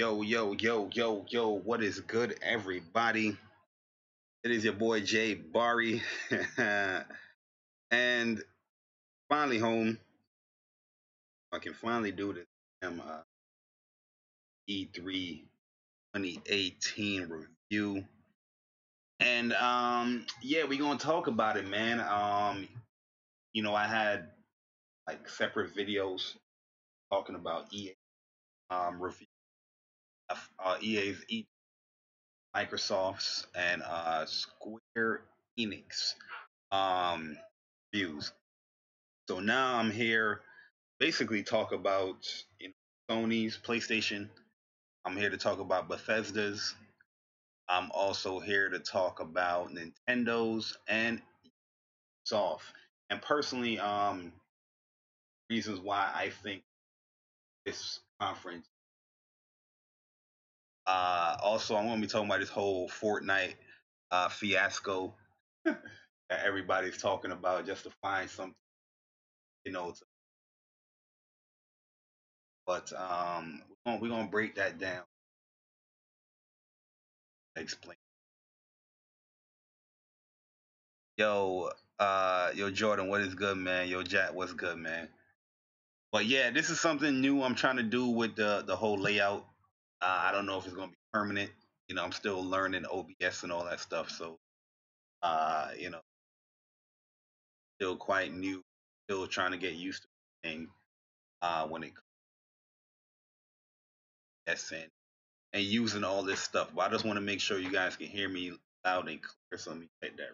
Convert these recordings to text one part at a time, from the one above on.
Yo, what is good, everybody? It is your boy JayBari, and finally home. I can finally do this E3 2018 review. And yeah, we're gonna talk about it, man. I had like separate videos talking about EA review EA's Microsoft's and Square Enix um views. So now I'm here basically talk about Sony's PlayStation. I'm here to talk about Bethesda's. I'm also here to talk about Nintendo's and Ubisoft. And personally, reasons why I think this conference. Also, I'm going to be talking about this whole Fortnite fiasco that everybody's talking about just to find something, you know. But we're gonna break that down. Explain. Yo, Jordan, what is good, man? Yo, Jack, what's good, man? But yeah, this is something new I'm trying to do with the whole layout. I don't know if it's gonna be permanent. I'm still learning OBS and all that stuff, so still quite new, still trying to get used to things when it comes to and using all this stuff. But I just want to make sure you guys can hear me loud and clear. So let me take that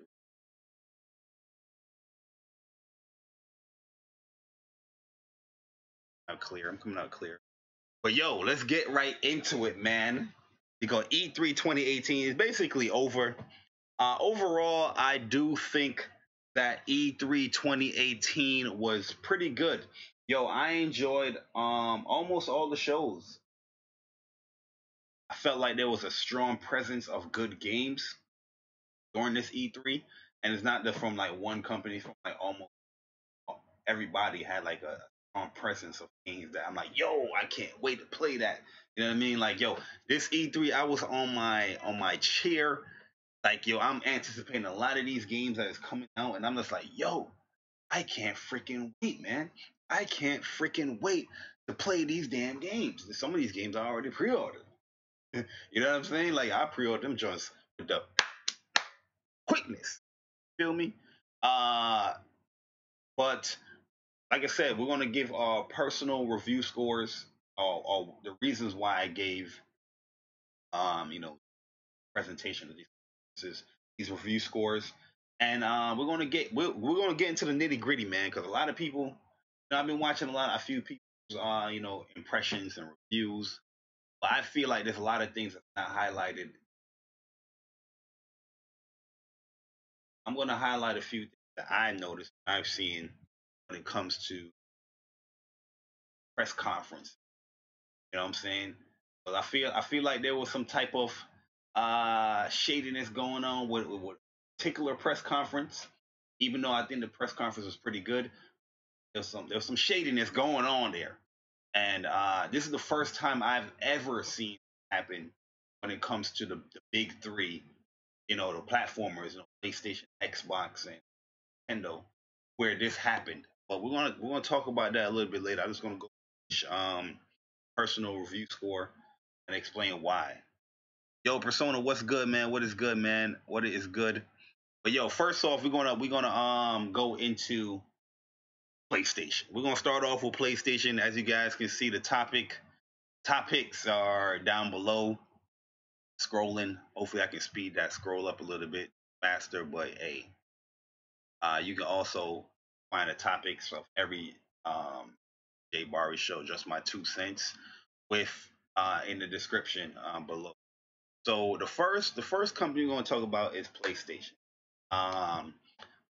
out clear. I'm coming out clear. But yo, let's get right into it, man. Because E3 2018 is basically over. Overall, I do think that E3 2018 was pretty good. Yo, I enjoyed almost all the shows. I felt like there was a strong presence of good games during this E3, and it's not just from like one company, from like almost everybody had like a strong presence of games that I'm like, yo, I can't wait to play that. You know what I mean? Like, yo, this E3, I was on my chair, like, yo, I'm anticipating a lot of these games that is coming out, and I'm just like, yo, I can't freaking wait, man. I can't freaking wait to play these damn games. Some of these games I already pre-ordered. You know what I'm saying? Like, I pre-ordered them joints with the quickness. Feel me? Uh, but like I said, we're gonna give our personal review scores or the reasons why I gave um, you know, presentation of these review scores, and we're gonna get into the nitty gritty, man, because a lot of people, I've been watching a few people's impressions and reviews, but I feel like there's a lot of things that's not highlighted. I'm gonna highlight a few things that I noticed, I've seen when it comes to press conference. You know what I'm saying? But I feel like there was some type of shadiness going on with particular press conference. Even though I think the press conference was pretty good, there's some shadiness going on there. And this is the first time I've ever seen happen when it comes to the big three, the platformers, PlayStation, Xbox, and Nintendo, where this happened. But we're gonna talk about that a little bit later. I'm just gonna go personal review score and explain why. Yo, Persona, what's good, man? What is good, man? What is good? But yo, first off, we're gonna go into PlayStation. We're gonna start off with PlayStation. As you guys can see, the topics are down below. Scrolling. Hopefully, I can speed that scroll up a little bit faster. But hey, you can also find the topics of every JayBari Show, just my 2 cents, with in the description below. So the first company we're going to talk about is PlayStation. Um,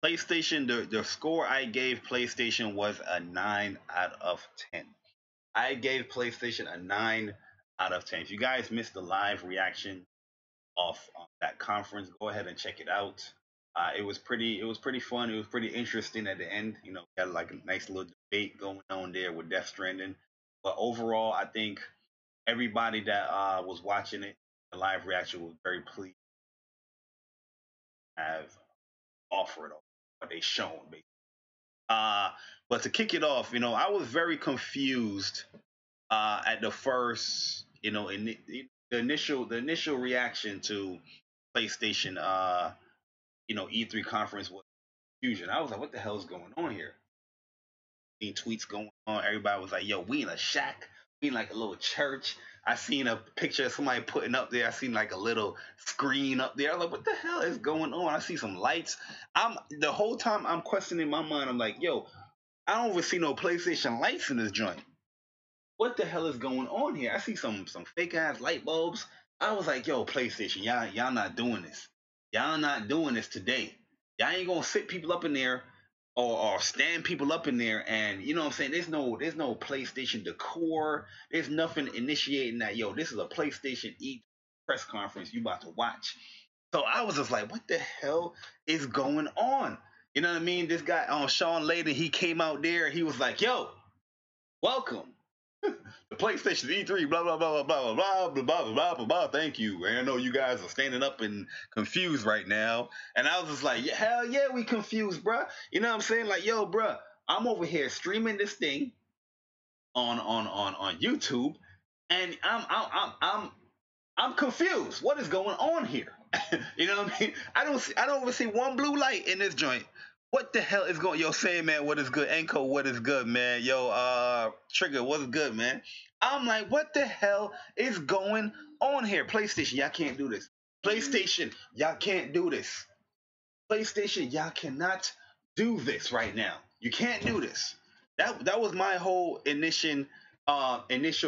PlayStation, the score I gave PlayStation was a 9 out of 10. I gave PlayStation a 9 out of 10. If you guys missed the live reaction of that conference, go ahead and check it out. It was pretty fun. It was pretty interesting at the end. Got like a nice little debate going on there with Death Stranding. But overall, I think Everybody that was watching it, the live reaction was very pleased to have offered what they shown. Basically. Uh, but to kick it off, I was very confused at the first, the initial reaction to PlayStation, E3 conference was confusion. I was like, what the hell is going on here? Seen tweets going on. Everybody was like, yo, we in a shack. We in like a little church. I seen a picture of somebody putting up there. I seen like a little screen up there. I'm like, what the hell is going on? I see some lights. The whole time I'm questioning my mind. I'm like, yo, I don't even see no PlayStation lights in this joint. What the hell is going on here? I see some fake ass light bulbs. I was like, yo, PlayStation, y'all not doing this. Y'all not doing this today. Y'all ain't gonna sit people up in there or stand people up in there and you know what I'm saying? There's no PlayStation decor. There's nothing initiating that, yo, this is a PlayStation E press conference you about to watch. So I was just like, what the hell is going on? You know what I mean? This guy, Sean Layden, he came out there. He was like, yo, welcome. The PlayStation E3, blah blah blah blah blah blah blah blah blah blah blah. Thank you. And I know you guys are standing up and confused right now. And I was just like, yeah, hell yeah, we confused, bruh. You know what I'm saying? Like, yo, bruh, I'm over here streaming this thing on YouTube, and I'm confused. What is going on here? You know what I mean? I don't even see one blue light in this joint. What the hell is going? Yo, saying man, what is good? Enko, what is good, man? Yo, Trigger, what's good, man? I'm like, what the hell is going on here? PlayStation, y'all can't do this. PlayStation, y'all can't do this. PlayStation, y'all cannot do this right now. You can't do this. That was my whole initial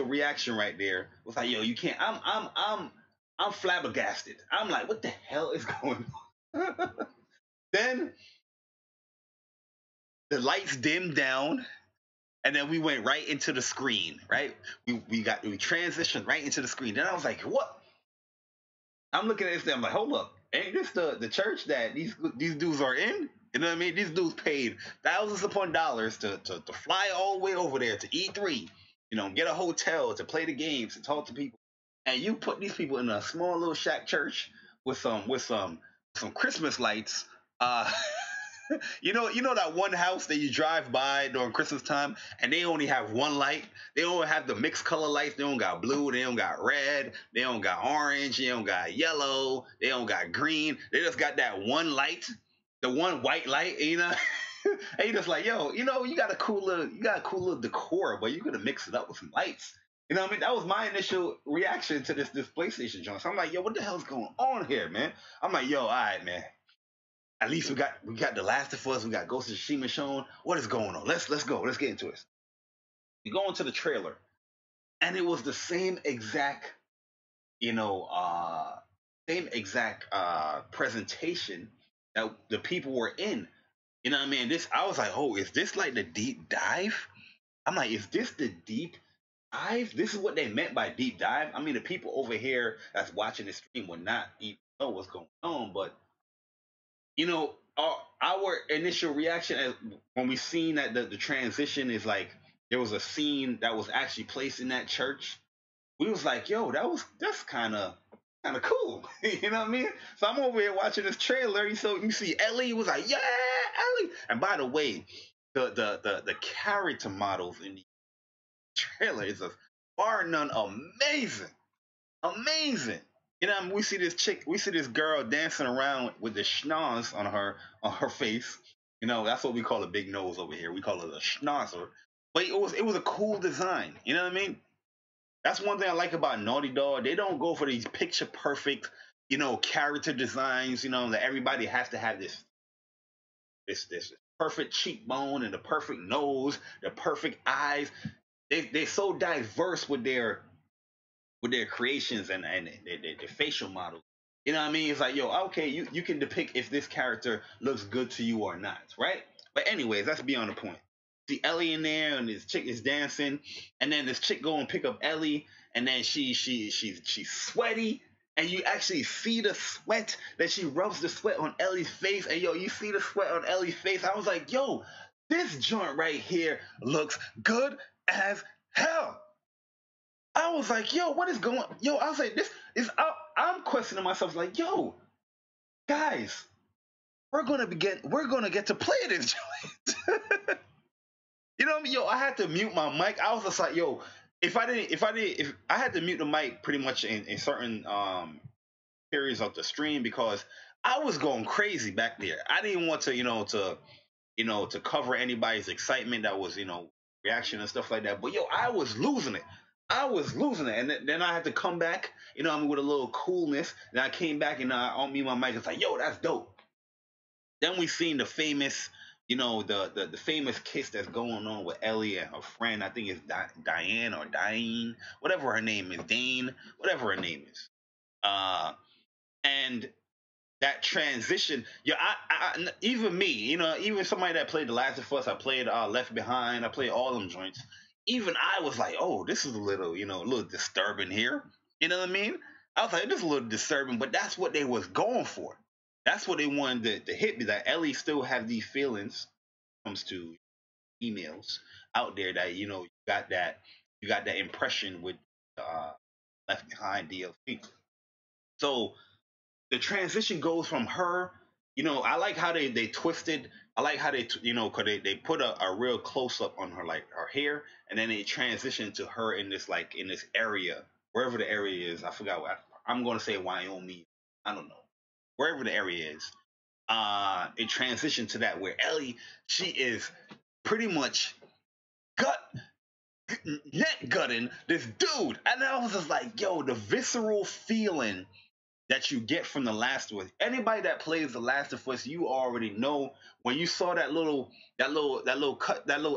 reaction right there. Was like, yo, you can't. I'm flabbergasted. I'm like, what the hell is going on? Then the lights dimmed down, and then we went right into the screen. Right, we transitioned right into the screen. Then I was like, what? I'm looking at this thing. I'm like, hold up, ain't this the church that these dudes are in? You know what I mean? These dudes paid thousands upon dollars to fly all the way over there to E3. Get a hotel to play the games, to talk to people, and you put these people in a small little shack church with some Christmas lights. Uh, you know that one house that you drive by during Christmas time, and they only have one light. They don't have the mixed color lights. They don't got blue. They don't got red. They don't got orange. They don't got yellow. They don't got green. They just got that one light, the one white light. And you just like, yo, you got a cool little decor, but you gotta mix it up with some lights. You know what I mean? That was my initial reaction to this PlayStation joint. So I'm like, yo, what the hell's going on here, man? I'm like, yo, all right, man. At least we got The Last of Us, we got Ghost of Tsushima shown. What is going on? Let's go. Let's get into it. We go into the trailer, and it was the you know, uh, same exact presentation that the people were in. You know what I mean? I was like, oh, is this like the deep dive? I'm like, is this the deep dive? This is what they meant by deep dive. I mean, the people over here that's watching the stream would not even know what's going on, but our initial reaction when we seen that the transition is like there was a scene that was actually placed in that church. We was like, yo, that's kind of cool. You know what I mean? So I'm over here watching this trailer. So you see Ellie was like, yeah, Ellie. And by the way, the character models in the trailer is a far none amazing. Amazing. We see this girl dancing around with the schnoz on her face. That's what we call a big nose over here. We call it a schnozzer. But it was a cool design. You know what I mean? That's one thing I like about Naughty Dog. They don't go for these picture perfect, character designs. That everybody has to have this perfect cheekbone and the perfect nose, the perfect eyes. They're so diverse with their creations and their facial models. You know what I mean? It's like, yo, okay, you can depict if this character looks good to you or not, right? But anyways, that's beyond the point. See Ellie in there, and this chick is dancing, and then this chick go and pick up Ellie, and then she's sweaty, and you actually see the sweat that she rubs the sweat on Ellie's face, and yo, you see the sweat on Ellie's face. I was like, yo, this joint right here looks good as hell. I was like, yo, what is going? Yo, I was like, this is. I'm questioning myself, like, yo, guys, we're gonna get to play this joint. You know what I mean? Yo, I had to mute my mic. I was just like, yo, if I had to mute the mic pretty much in certain periods of the stream because I was going crazy back there. I didn't want to, to cover anybody's excitement that was, reaction and stuff like that. But yo, I was losing it. I was losing it, and then I had to come back, I mean, with a little coolness. Then I came back and I on me my mic. It's like, yo, that's dope. Then we seen the famous, the famous kiss that's going on with Ellie and her friend. I think it's Diane or Diane, whatever her name is, Dane, whatever her name is. And that transition, yeah, even me, even somebody that played The Last of Us, I played Left Behind, I played all them joints. Even I was like, oh, this is a little, a little disturbing here. You know what I mean? I was like, this is a little disturbing, but that's what they was going for. That's what they wanted to hit me. That Ellie still have these feelings when it comes to emails out there that you got that impression with uh, Left Behind DLC. So the transition goes from her, I like how they twisted. I like how cause they put a real close up on her, like her hair, and then they transition to her in this area, wherever the area is. I forgot what I'm going to say, Wyoming. I don't know, wherever the area is. It transitioned to that where Ellie, she is pretty much gut neck gutting this dude, and I was just like, yo, the visceral feeling that you get from The Last of Us. Anybody that plays The Last of Us, you already know when you saw that little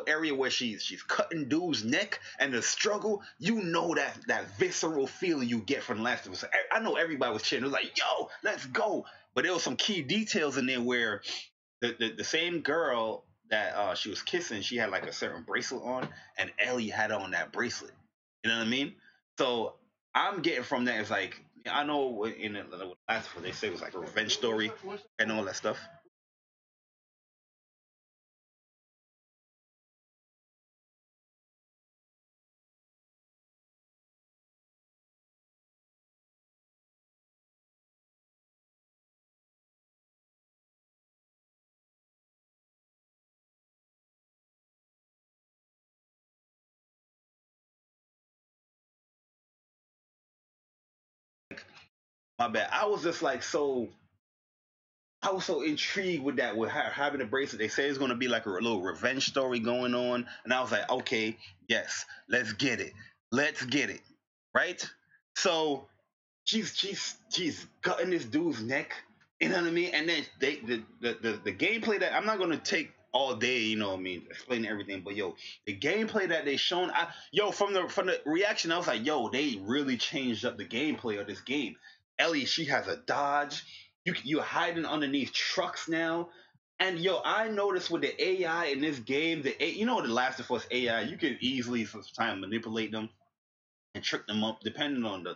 area where she's cutting dude's neck and the struggle, that visceral feeling you get from The Last of Us. I know everybody was cheering. It was like, yo, let's go. But there was some key details in there where the same girl that she was kissing, she had like a certain bracelet on, and Ellie had on that bracelet. You know what I mean? So I'm getting from that, it's like, I know in the last one they say it was like a revenge story and all that stuff. My bad. I was so intrigued with that, with her having a bracelet. They say it's going to be like a little revenge story going on, and I was like, okay, yes, let's get it, let's get it, right? So she's cutting this dude's neck. You know what I mean? And then the gameplay that I'm not gonna take all day, I mean, explaining everything, but yo, the gameplay that they shown, from the reaction, I was like, yo, they really changed up the gameplay of this game. Ellie, she has a dodge. You're hiding underneath trucks now. And yo, I noticed with the AI in this game, the Last of Us AI, you can easily sometimes manipulate them and trick them up depending on the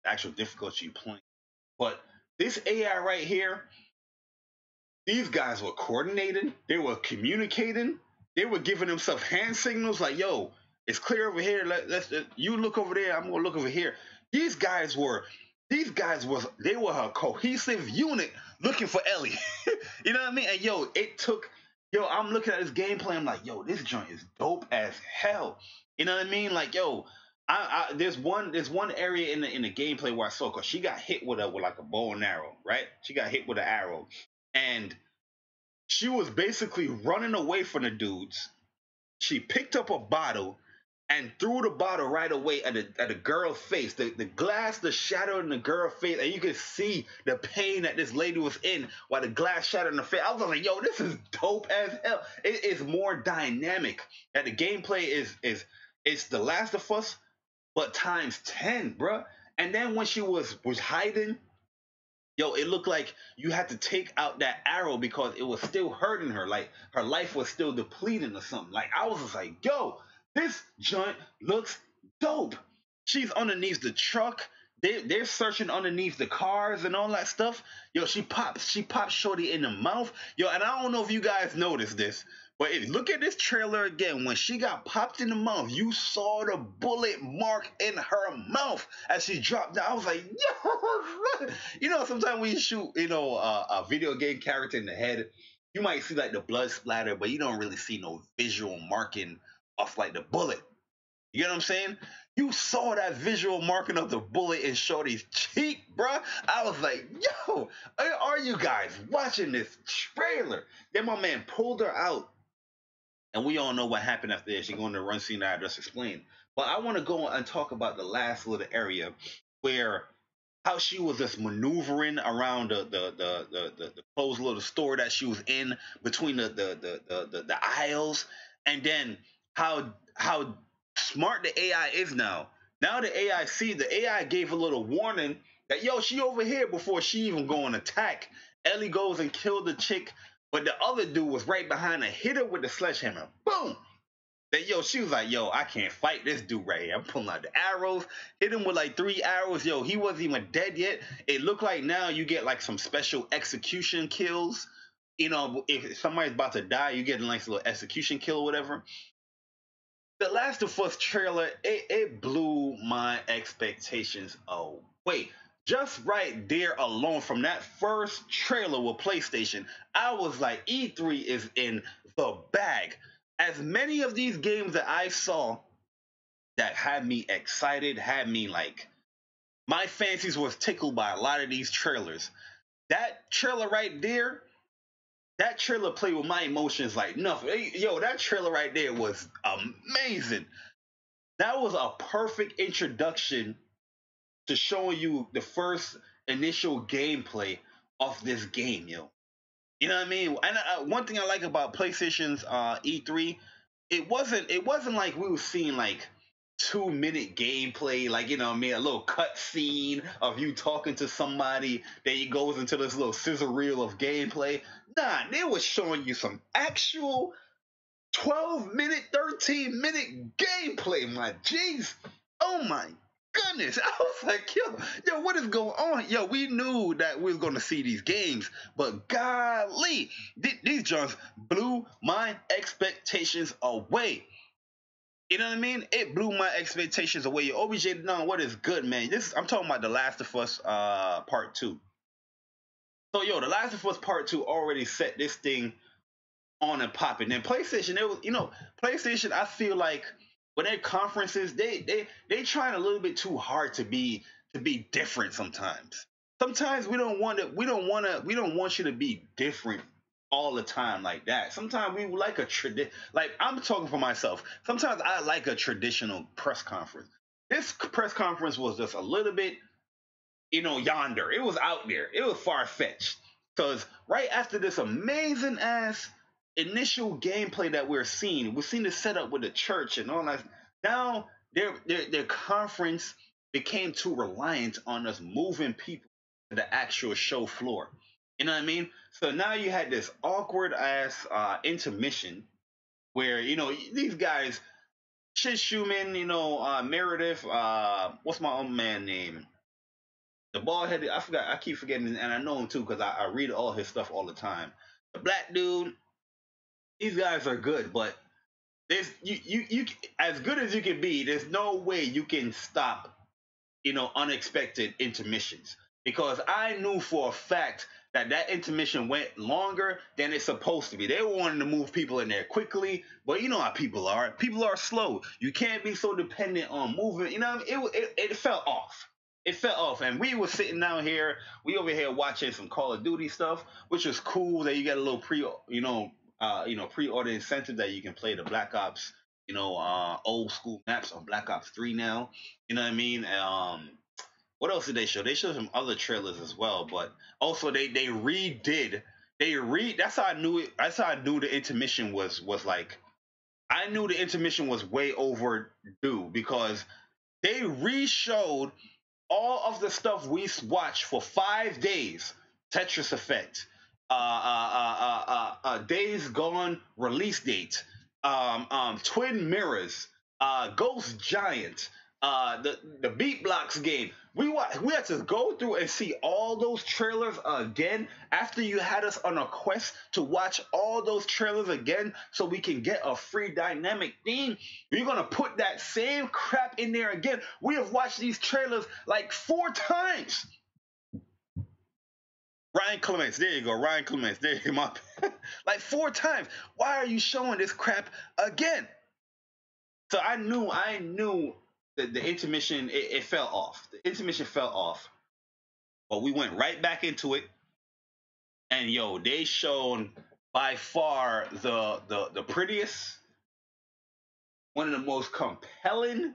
actual difficulty you're playing. But this AI right here, these guys were coordinating, they were communicating, they were giving themselves hand signals like, yo, it's clear over here. Let's you look over there, I'm gonna look over here. These guys were they were a cohesive unit looking for Ellie. You know what I mean? And I'm looking at this gameplay, I'm like, yo, this joint is dope as hell. You know what I mean? Like, yo, there's one area in the gameplay where I saw, cause she got hit with like a bow and arrow, right? She got hit with an arrow, and she was basically running away from the dudes. She picked up a bottle and threw the bottle right away at the girl's face. The glass, the shadow in the girl's face, and you could see the pain that this lady was in while the glass shattered in her face. I was like, yo, this is dope as hell. It is more dynamic. And the gameplay is it's The Last of Us, but times 10, bruh. And then when she was hiding, yo, it looked like you had to take out that arrow because it was still hurting her. Like her life was still depleting or something. Like I was just like, yo, this joint looks dope. She's underneath the truck. They're searching underneath the cars and all that stuff. Yo, she pops Shorty in the mouth. Yo, and I don't know if you guys noticed this, But if look at this trailer again, when she got popped in the mouth, you saw the bullet mark in her mouth as she dropped down. I was like, yo, you know, sometimes when you shoot, you know, a video game character in the head, you might see like the blood splatter, but you don't really see no visual marking of like the bullet. You know what I'm saying? You saw that visual marking of the bullet in Shorty's cheek, bruh. I was like, yo, are you guys watching this trailer? Then my man pulled her out, and we all know what happened after this. She going to run scene that I just explained. But I want to go and talk about the last little area where how she was just maneuvering around the closed little store that she was in between the aisles, and then how smart the AI is now. Now the AI gave a little warning that yo, she over here before she even go and attack. Ellie goes and killed the chick, but the other dude was right behind her, hit her with the sledgehammer. Boom! That yo, she was like, yo, I can't fight this dude right here. I'm pulling out the arrows, hit him with like 3 arrows. Yo, he wasn't even dead yet. It looked like now you get like some special execution kills. You know, if somebody's about to die, you get a nice little execution kill or whatever. The Last of Us trailer, it blew my expectations away. Just right there alone from that first trailer with PlayStation, I was like, E3 is in the bag. As many of these games that I saw that had me excited, had me like, my fancies was tickled by a lot of these trailers. That trailer right there, that trailer played with my emotions like nothing. Yo, that trailer right there was amazing. That was a perfect introduction to showing you the first initial gameplay of this game, yo. You know what I mean? And one thing I like about PlayStation's E3, it wasn't like we were seeing like 2-minute gameplay, like you know what I mean, a little cut scene of you talking to somebody, then he goes into this little scissor reel of gameplay. Nah, they was showing you some actual 12-minute, 13-minute gameplay, my jeez. Oh my goodness. I was like, yo, what is going on? Yo, we knew that we was going to see these games, but golly, these Jones blew my expectations away. You know what I mean? It blew my expectations away. Yo, OBJ, no, what is good, man? I'm talking about The Last of Us Part 2. So, yo, The Last of Us Part 2 already set this thing on and popping. And PlayStation, it was, you know, PlayStation, I feel like when their conferences, they trying a little bit too hard to be different sometimes. Sometimes we don't want you to be different all the time like that. Sometimes we like a tradition. Like I'm talking for myself. Sometimes I like a traditional press conference. This press conference was just a little bit, you know, yonder. It was out there. It was far fetched. Because right after this amazing ass initial gameplay that we're seeing the setup with the church and all that. Now their conference became too reliant on us moving people to the actual show floor. You know what I mean? So now you had this awkward ass intermission where you know these guys, Shit Schumann, you know Meredith, what's my own man name? The bald headed, I forgot, I keep forgetting, and I know him too because I read all his stuff all the time. The black dude, these guys are good, but there's you as good as you can be. There's no way you can stop, you know, unexpected intermissions because I knew for a fact that intermission went longer than it's supposed to be. They were wanting to move people in there quickly, but you know how people are. People are slow. You can't be so dependent on moving. You know what I mean? It fell off. It fell off, and we were sitting down here. We over here watching some Call of Duty stuff, which was cool. That you get a little pre-order incentive that you can play the Black Ops, old school maps on Black Ops 3 now. You know what I mean? What else did they show? They showed some other trailers as well, but also they redid. That's how I knew it. That's how I knew the intermission was like. I knew the intermission was way overdue because they re-showed all of the stuff we watched for 5 days. Tetris Effect, Days Gone release date, Twin Mirrors, Ghost Giant, the Beat Blocks game. We had to go through and see all those trailers again after you had us on a quest to watch all those trailers again so we can get a free dynamic theme. You're gonna put that same crap in there again. We have watched these trailers like 4 times. Ryan Clements, there you go. Ryan Clements, there you go. Like 4 times. Why are you showing this crap again? So I knew that the intermission it fell off. The intermission fell off, but we went right back into it, and yo, they shown by far the prettiest, one of the most compelling,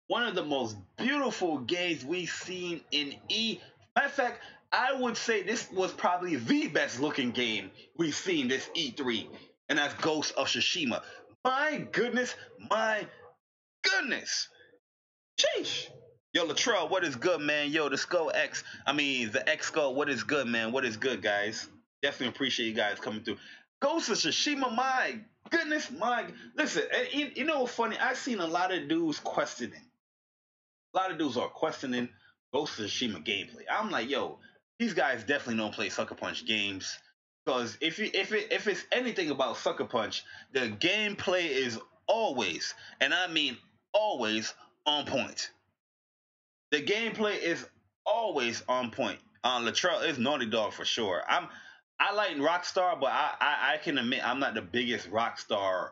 one of the most beautiful games we've seen in E. Matter of fact, I would say this was probably the best looking game we've seen this E3, and that's Ghost of Tsushima. My goodness, my goodness. Sheesh. Yo, Latrell, what is good, man? Yo, the X Skull, what is good, man? What is good, guys? Definitely appreciate you guys coming through. Ghost of Tsushima, my goodness, listen, you know what's funny? I've seen a lot of dudes questioning. A lot of dudes are questioning Ghost of Tsushima gameplay. I'm like, yo, these guys definitely don't play Sucker Punch games. Because if it's anything about Sucker Punch, the gameplay is always, and I mean always, on point. The gameplay is always on point. Latrell is Naughty Dog for sure. I like Rockstar, but I can admit I'm not the biggest Rockstar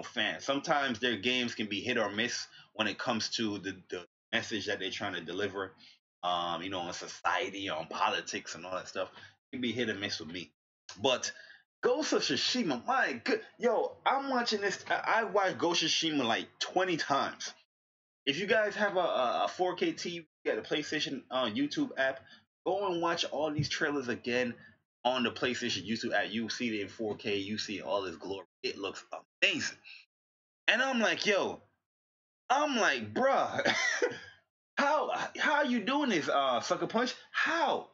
fan. Sometimes their games can be hit or miss when it comes to the message that they're trying to deliver. On society, on politics, and all that stuff. It can be hit or miss with me. But Ghost of Tsushima, my good, yo, I'm watching this. I watched Ghost of Tsushima like 20 times. If you guys have a 4K TV, you got a PlayStation YouTube app, go and watch all these trailers again on the PlayStation YouTube app. You see it in 4K, you see all this glory. It looks amazing. And I'm like, bruh, how you doing this, Sucker Punch? How?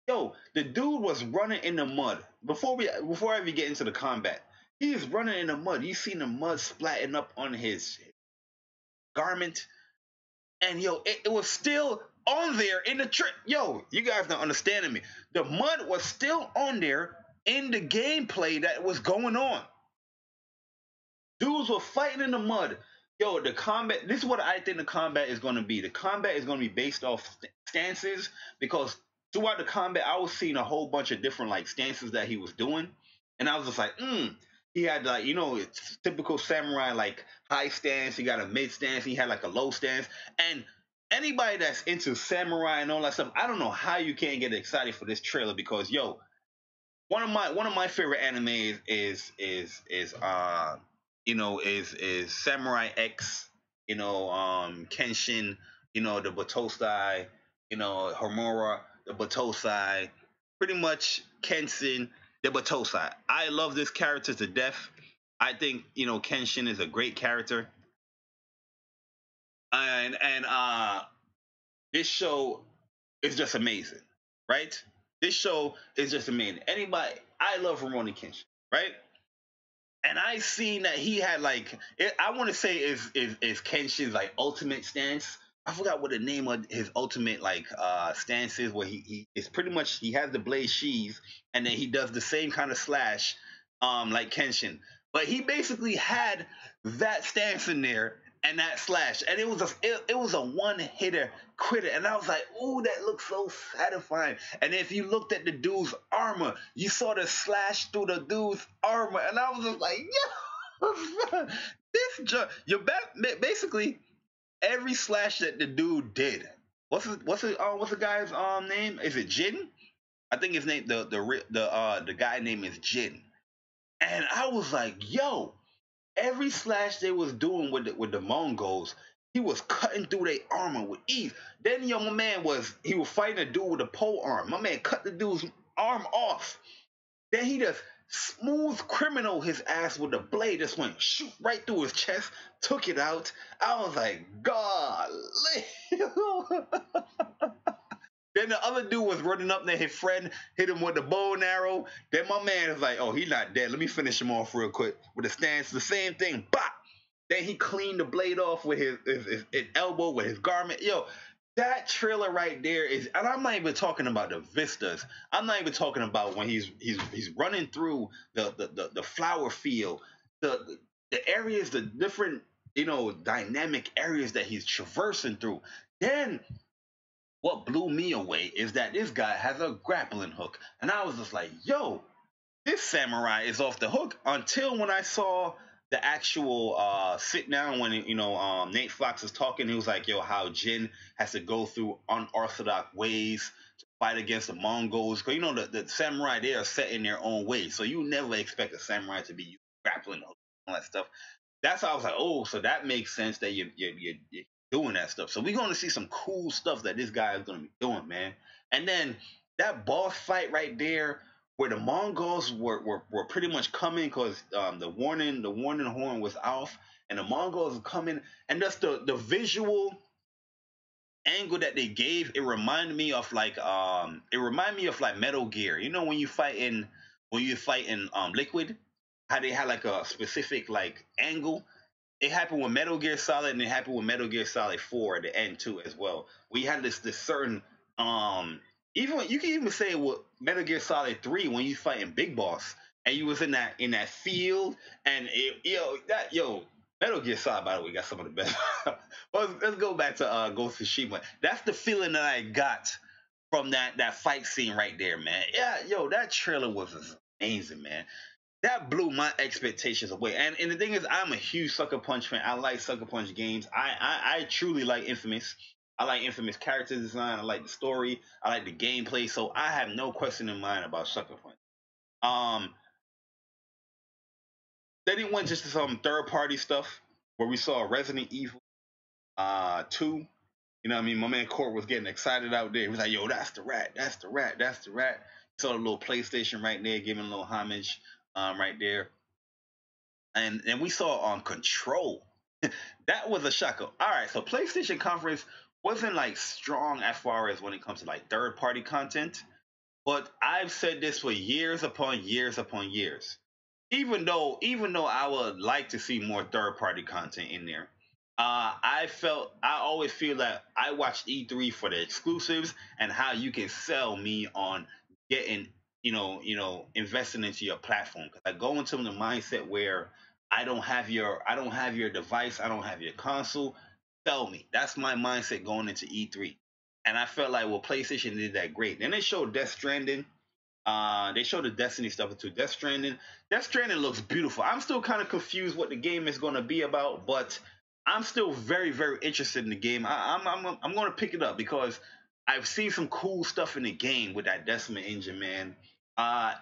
Yo, the dude was running in the mud. Before I even get into the combat, he is running in the mud. You seen the mud splatting up on his garment. And yo, it was still on there in the trick. Yo, you guys not understanding me. The mud was still on there in the gameplay that was going on. Dudes were fighting in the mud. Yo, the combat, this is what I think the combat is going to be. The combat is going to be based off stances, because throughout the combat, I was seeing a whole bunch of different like stances that he was doing. And I was just like, He had like, it's typical samurai, like high stance. He got a mid stance. He had like a low stance. And anybody that's into samurai and all that stuff, I don't know how you can't get excited for this trailer, because yo, one of my favorite animes is Samurai X, Kenshin, the Batosai, Homura, the Batosai, pretty much Kenshin, the Batosai. I love this character to death. I think Kenshin is a great character, and this show is just amazing, right? This show is just amazing. I love Rurouni Kenshin, right? And I seen that he had like I want to say is Kenshin's like ultimate stance. I forgot what the name of his ultimate like stance is, where he is pretty much he has the blade sheath and then he does the same kind of slash like Kenshin. But he basically had that stance in there and that slash, and it was a one hitter quitter, and I was like, ooh, that looks so satisfying. And if you looked at the dude's armor, you saw the slash through the dude's armor, and I was just like, yo, basically every slash that the dude did. What's the guy's name? Is it Jin? I think his name the guy name is Jin. And I was like, yo, every slash they was doing with the Mongols, he was cutting through their armor with ease. Then my man was fighting a dude with a pole arm. My man cut the dude's arm off. Then he just smooth criminal his ass with the blade, just went shoot right through his chest, took it out. I was like, golly. Then the other dude was running up there. His friend hit him with the bow and arrow. Then my man is like, oh, he's not dead. Let me finish him off real quick with a stance. The same thing. Bop! Then he cleaned the blade off with his elbow with his garment. Yo, that trailer right there is, and I'm not even talking about the vistas. I'm not even talking about when he's running through the flower field, the areas, the different dynamic areas that he's traversing through. Then what blew me away is that this guy has a grappling hook, and I was just like, yo, this samurai is off the hook until when I saw the actual sit down when Nate Fox was talking. He was like, "Yo, how Jin has to go through unorthodox ways to fight against the Mongols, because the samurai they are set in their own ways, so you never expect a samurai to be grappling hook and all that stuff." That's how I was like, "Oh, so that makes sense that you're doing that stuff." So we're going to see some cool stuff that this guy is going to be doing, man. And then that boss fight right there where the Mongols were pretty much coming because the warning horn was off, and the Mongols are coming, and that's the visual angle that they gave. It reminded me of like Metal Gear. You know when you fight in Liquid, how they had like a specific like angle. It happened with Metal Gear Solid, and it happened with Metal Gear Solid 4 at the end too as well. We had this certain um even you can even say with Metal Gear Solid 3 when you fighting Big Boss and you was in that field and Metal Gear Solid by the way got some of the best. Let's go back to Ghost of Tsushima. That's the feeling that I got from that fight scene right there, man. Yeah, that trailer was amazing, man. That blew my expectations away. And the thing is, I'm a huge Sucker Punch fan. I like Sucker Punch games. I truly like Infamous. I like Infamous character design. I like the story. I like the gameplay. So I have no question in mind about Sucker Punch. Um, then it went just to some third party stuff where we saw Resident Evil 2. You know what I mean? My man Court was getting excited out there. He was like, yo, that's the rat. That's the rat. That's the rat. Saw the little PlayStation right there, giving a little homage right there. And we saw on Control. That was a shocker. All right, so PlayStation conference wasn't like strong as far as when it comes to like third party content, but I've said this for years upon years upon years. Even though I would like to see more third party content in there, I always feel that I watched E3 for the exclusives and how you can sell me on getting investing into your platform. Because I go into the mindset where I don't have your device, I don't have your console. Sell me. That's my mindset going into E3. And I felt like PlayStation did that great. Then they showed Death Stranding. They showed the Destiny stuff too. Death Stranding. Death Stranding looks beautiful. I'm still kind of confused what the game is going to be about, but I'm still very, very interested in the game. I'm going to pick it up because I've seen some cool stuff in the game with that Decima engine, man. Uh,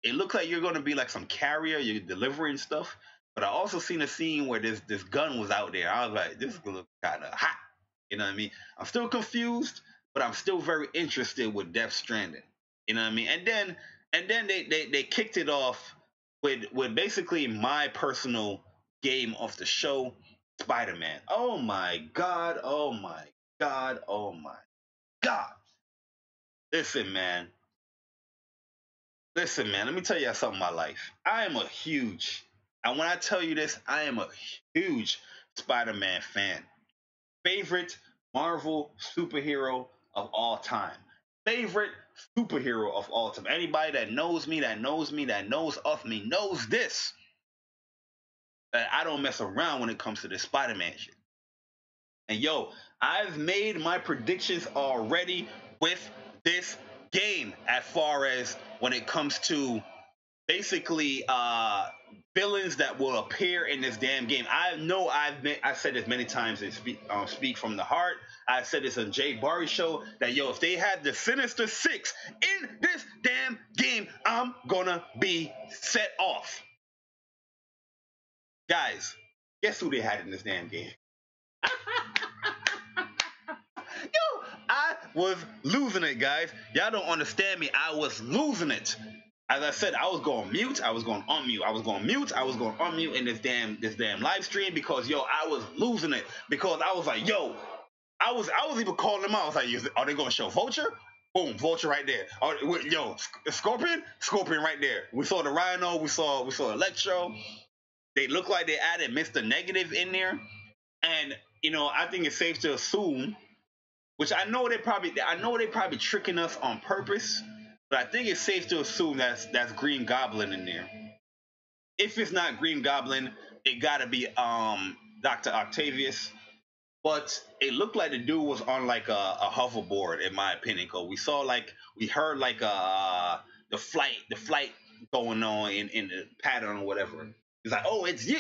it looks like you're going to be like some carrier. You're delivering stuff. But I also seen a scene where this gun was out there. I was like, this looks kind of hot. You know what I mean? I'm still confused, but I'm still very interested with Death Stranding. You know what I mean? And then they kicked it off with basically my personal game of the show, Spider-Man. Oh my god! Oh my god! Oh my god! Listen, man. Listen, man. Let me tell you something. In my life, I am a huge. And when I tell you this, I am a huge Spider-Man fan. Favorite Marvel superhero of all time. Favorite superhero of all time. Anybody that knows me, that knows me, that knows of me, knows this. That I don't mess around when it comes to this Spider-Man shit. And yo, I've made my predictions already with this game as far as when it comes to basically villains that will appear in this damn game. I know I've said this many times and speak from the heart. I said this on JayBari Show that yo, if they had the Sinister Six in this damn game, I'm gonna be set off. Guys, guess who they had in this damn game? Yo, I was losing it, guys. Y'all don't understand me. I was losing it. As I said, I was going mute. I was going unmute. I was going mute. I was going unmute in this damn live stream because yo, I was losing it because I was like, yo, I was even calling them out. I was like, are they going to show Vulture? Boom, Vulture right there. Yo, Scorpion right there. We saw the Rhino. We saw Electro. They look like they added Mr. Negative in there, and I think it's safe to assume, which I know they probably tricking us on purpose, but I think it's safe to assume that's Green Goblin in there. If it's not Green Goblin, it gotta be Dr. Octavius. But it looked like the dude was on like a hoverboard, in my opinion. Cause we heard like the flight going on in the pattern or whatever. It's like, oh, it's you.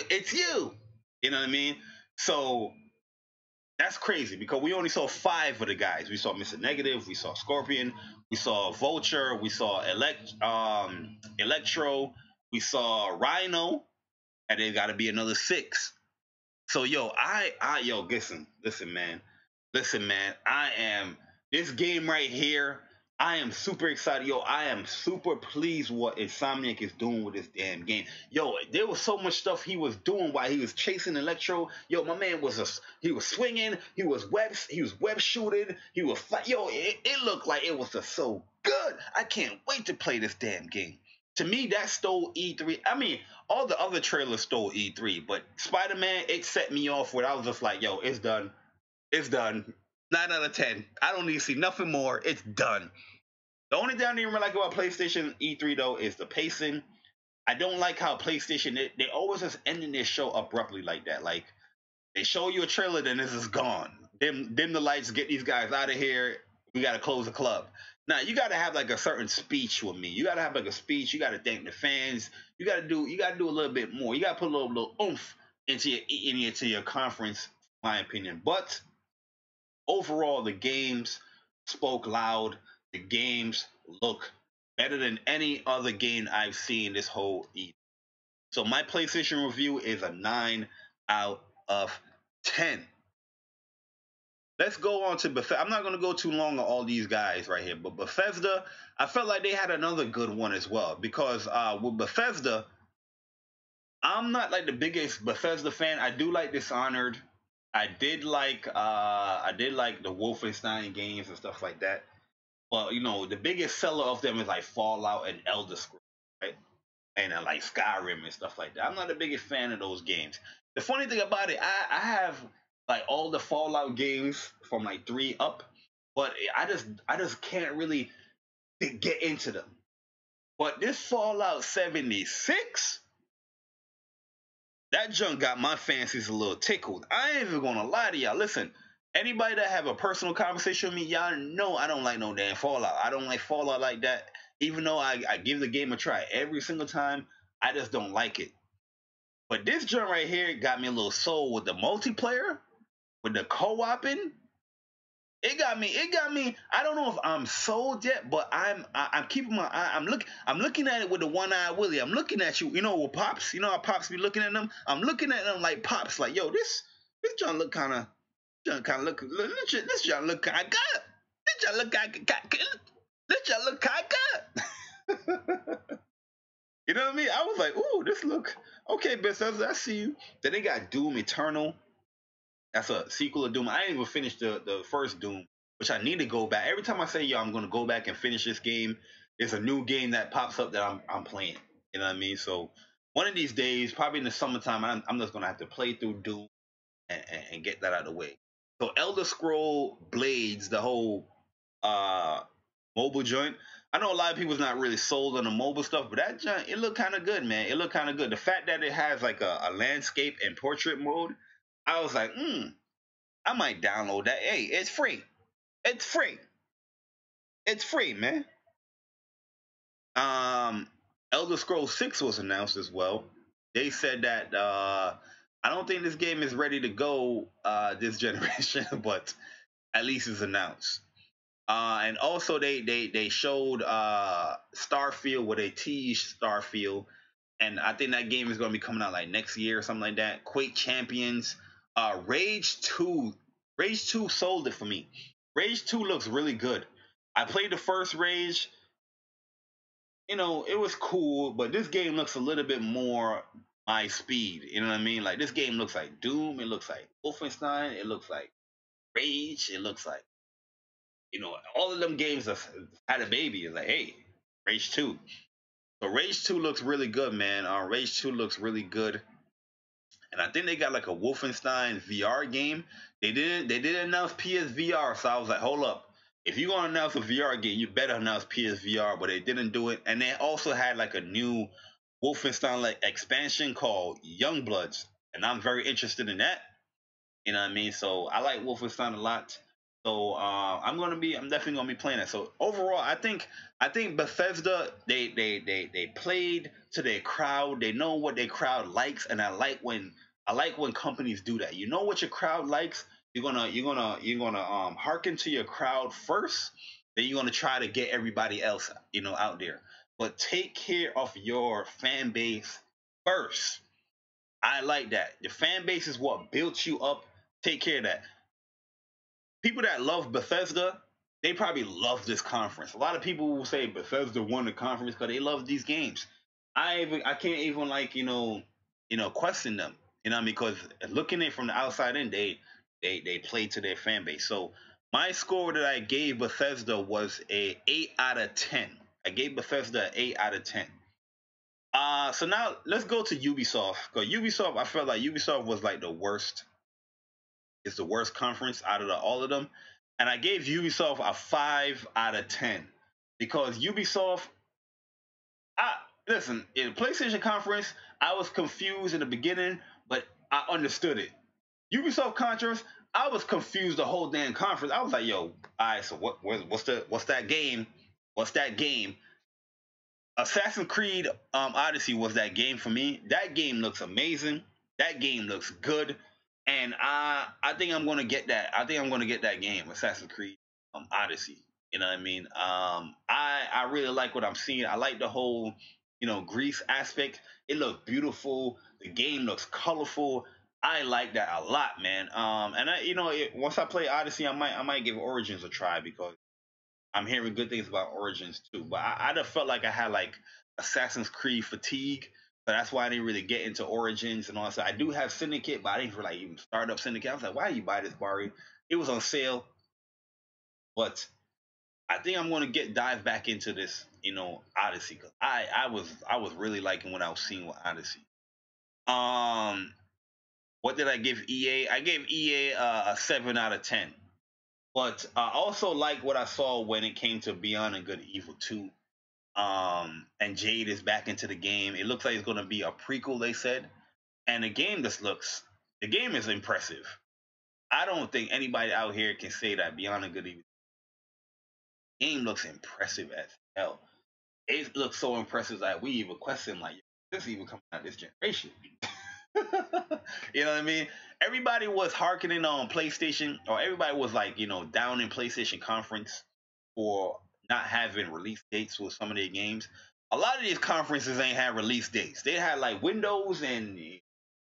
You know what I mean? So that's crazy because we only saw five of the guys. We saw Mr. Negative, we saw Scorpion, we saw Vulture, we saw Electro, we saw Rhino, and there got to be another six. So yo, listen, man. I am this game right here. I am super excited, yo. I am super pleased what Insomniac is doing with this damn game, yo. There was so much stuff he was doing while he was chasing Electro. Yo, my man he was swinging, he was web shooting, he was yo. It looked like it was just so good. I can't wait to play this damn game. To me, that stole E3. I mean, all the other trailers stole E3, but Spider Man, it set me off where I was just like, yo, it's done. It's done. 9 out of 10. I don't need to see nothing more. It's done. The only thing I didn't really like about PlayStation E3 though is the pacing. I don't like how PlayStation they always just ending their show abruptly like that. Like they show you a trailer, then this is gone. Dim the lights, get these guys out of here. We gotta close the club. Now you gotta have like a certain speech with me. You gotta have like a speech. You gotta thank the fans. You gotta do a little bit more. You gotta put a little oomph into your conference, in my opinion. But overall, the games spoke loud. The games look better than any other game I've seen this whole E. So my PlayStation review is a 9 out of 10. Let's go on to Bethesda. I'm not going to go too long on all these guys right here, but Bethesda, I felt like they had another good one as well because with Bethesda, I'm not like the biggest Bethesda fan. I do like Dishonored. I did like the Wolfenstein games and stuff like that. But the biggest seller of them is like Fallout and Elder Scrolls, right? And like Skyrim and stuff like that. I'm not the biggest fan of those games. The funny thing about it, I have like all the Fallout games from like 3 up, but I just can't really get into them. But this Fallout 76, that junk got my fancies a little tickled. I ain't even gonna lie to y'all. Listen, anybody that have a personal conversation with me, y'all know I don't like no damn Fallout. I don't like Fallout like that. Even though I give the game a try every single time, I just don't like it. But this joint right here got me a little soul with the multiplayer, with the co-oping. It got me. I don't know if I'm sold yet, but I'm keeping my eye. I'm looking at it with the one eye Willie. I'm looking at you, with Pops. You know how Pops be looking at them? I'm looking at them like Pops, like, yo, this John look kinda this John look kinda good. This John look kinda this John look kinda good. You know what I mean? I was like, ooh, this look okay, Bethesda, I see you. Then they got Doom Eternal. That's a sequel of Doom. I didn't even finish the first Doom, which I need to go back. Every time I say, yo, I'm gonna go back and finish this game, there's a new game that pops up that I'm playing. You know what I mean? So one of these days, probably in the summertime, I'm just gonna have to play through Doom and get that out of the way. So Elder Scroll Blades, the whole uh mobile joint. I know a lot of people's not really sold on the mobile stuff, but that joint, it looked kind of good, man. It looked kind of good. The fact that it has like a landscape and portrait mode, I was like, I might download that. Hey, it's free. It's free. It's free, man. Um, Elder Scrolls 6 was announced as well. They said that I don't think this game is ready to go this generation, but at least it's announced. And also they showed Starfield, where they teased Starfield, and I think that game is going to be coming out like next year or something like that. Quake Champions, Rage 2, Rage 2 sold it for me. Rage 2 looks really good. I played the first Rage. It was cool, but this game looks a little bit more my speed. You know what I mean? Like this game looks like Doom. It looks like Wolfenstein. It looks like Rage. It looks like all of them games that had a baby. Is like, hey, Rage 2. So Rage 2 looks really good, man. Rage 2 looks really good. and I think they got like a Wolfenstein VR game. They didn't announce PSVR, so I was like, hold up. If you're gonna announce a VR game, you better announce PSVR, but they didn't do it. And they also had like a new Wolfenstein like expansion called Youngbloods, and I'm very interested in that. You know what I mean? So I like Wolfenstein a lot. So I'm definitely gonna be playing that. So overall, I think Bethesda they played to their crowd. They know what their crowd likes, and I like when companies do that. You know what your crowd likes. You're gonna hearken to your crowd first. Then you're gonna try to get everybody else out there. But take care of your fan base first. I like that. Your fan base is what built you up. Take care of that. People that love Bethesda, they probably love this conference. A lot of people will say Bethesda won the conference because they love these games. I can't even question them. You know what I mean? Because looking at it from the outside in, they play to their fan base. So my score that I gave Bethesda was a 8 out of 10. I gave Bethesda an 8 out of 10. So now let's go to Ubisoft. Because Ubisoft, I felt like Ubisoft was like the worst. It's the worst conference out of all of them. And I gave Ubisoft a 5 out of 10 because Ubisoft. I listen in the PlayStation conference. I was confused in the beginning, but I understood it. Ubisoft conference. I was confused the whole damn conference. I was like, "Yo, all right, so what's that game? What's that game?" Assassin's Creed Odyssey was that game for me. That game looks amazing. That game looks good, and I think I'm gonna get that. I think I'm gonna get that game, Assassin's Creed Odyssey. You know what I mean? I really like what I'm seeing. I like the whole Greece aspect. It looks beautiful. The game looks colorful. I like that a lot, man. And once I play Odyssey, I might give Origins a try because I'm hearing good things about Origins too, but I just felt like I had like Assassin's Creed fatigue, so that's why I didn't really get into Origins and all that. So I do have Syndicate, but I didn't really even start up Syndicate. I was like, why do you buy this, Bari? It was on sale, but I think I'm going to dive back into this, Odyssey because I was really liking what I was seeing with Odyssey. Um, what did I give EA? I gave EA a 7 out of 10. But I also like what I saw when it came to Beyond and Good and Evil 2. And Jade is back into the game. It looks like it's going to be a prequel, they said. And the game is impressive. I don't think anybody out here can say that Beyond a Good Evil game looks impressive as hell. It looks so impressive that we even question like, this even coming out this generation. You know what I mean? Everybody was harkening on PlayStation, or everybody was like, down in PlayStation conference for not having release dates with some of their games. A lot of these conferences ain't had release dates. They had like Windows and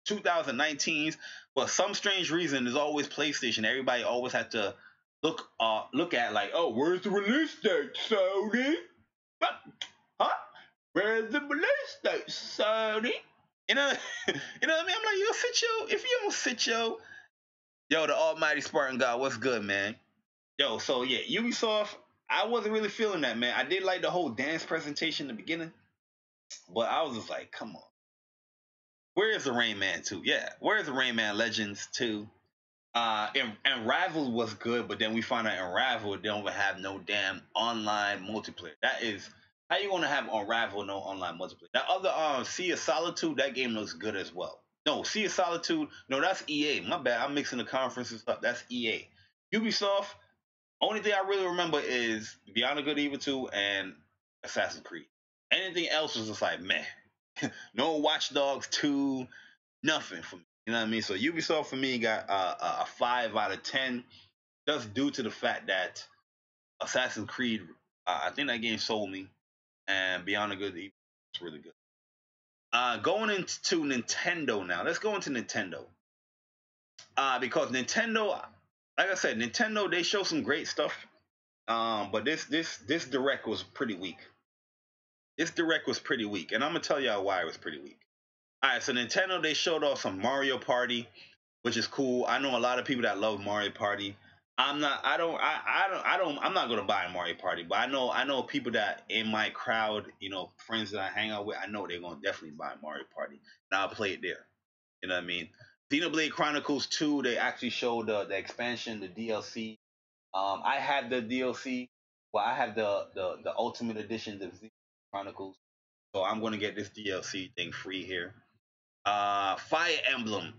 2019s, but some strange reason there's always PlayStation. Everybody always had to look at like, oh, where's the release date, Sony? Huh? Where's the release date, Sony? You know, you know what I mean? I'm like, yo, if you don't sit yo, the almighty Spartan God, what's good, man? Yo, so yeah, Ubisoft, I wasn't really feeling that, man. I did like the whole dance presentation in the beginning, but I was just like, come on. Where is the Rain Man 2? Yeah, where's the Rain Man Legends 2? And Rival was good, but then we found out in Rival they don't have no damn online multiplayer. That is how you gonna have on Rival no online multiplayer. That other Sea of Solitude, that game looks good as well. No, Sea of Solitude, no, that's EA. My bad, I'm mixing the conferences up. That's EA. Ubisoft, only thing I really remember is Beyond the Good Evil 2 and Assassin's Creed. Anything else was just like meh. No Watch Dogs 2, nothing for me. You know what I mean? So Ubisoft for me got a 5 out of 10, just due to the fact that Assassin's Creed, I think that game sold me, and Beyond the Good and Evil is really good. Going into Nintendo now. Let's go into Nintendo. Because Nintendo, like I said, Nintendo they show some great stuff. But this direct was pretty weak. This direct was pretty weak, and I'm gonna tell y'all why it was pretty weak. All right, so Nintendo they showed off some Mario Party, which is cool. I know a lot of people that love Mario Party. I'm not. I'm not gonna buy a Mario Party, but I know people that in my crowd, friends that I hang out with. I know they're gonna definitely buy Mario Party, and I'll play it there. You know what I mean? Xenoblade Chronicles 2, they actually showed the expansion, the DLC. I have the DLC. Well, I have the Ultimate Edition of Xenoblade Chronicles. So I'm gonna get this DLC thing free here. Fire Emblem.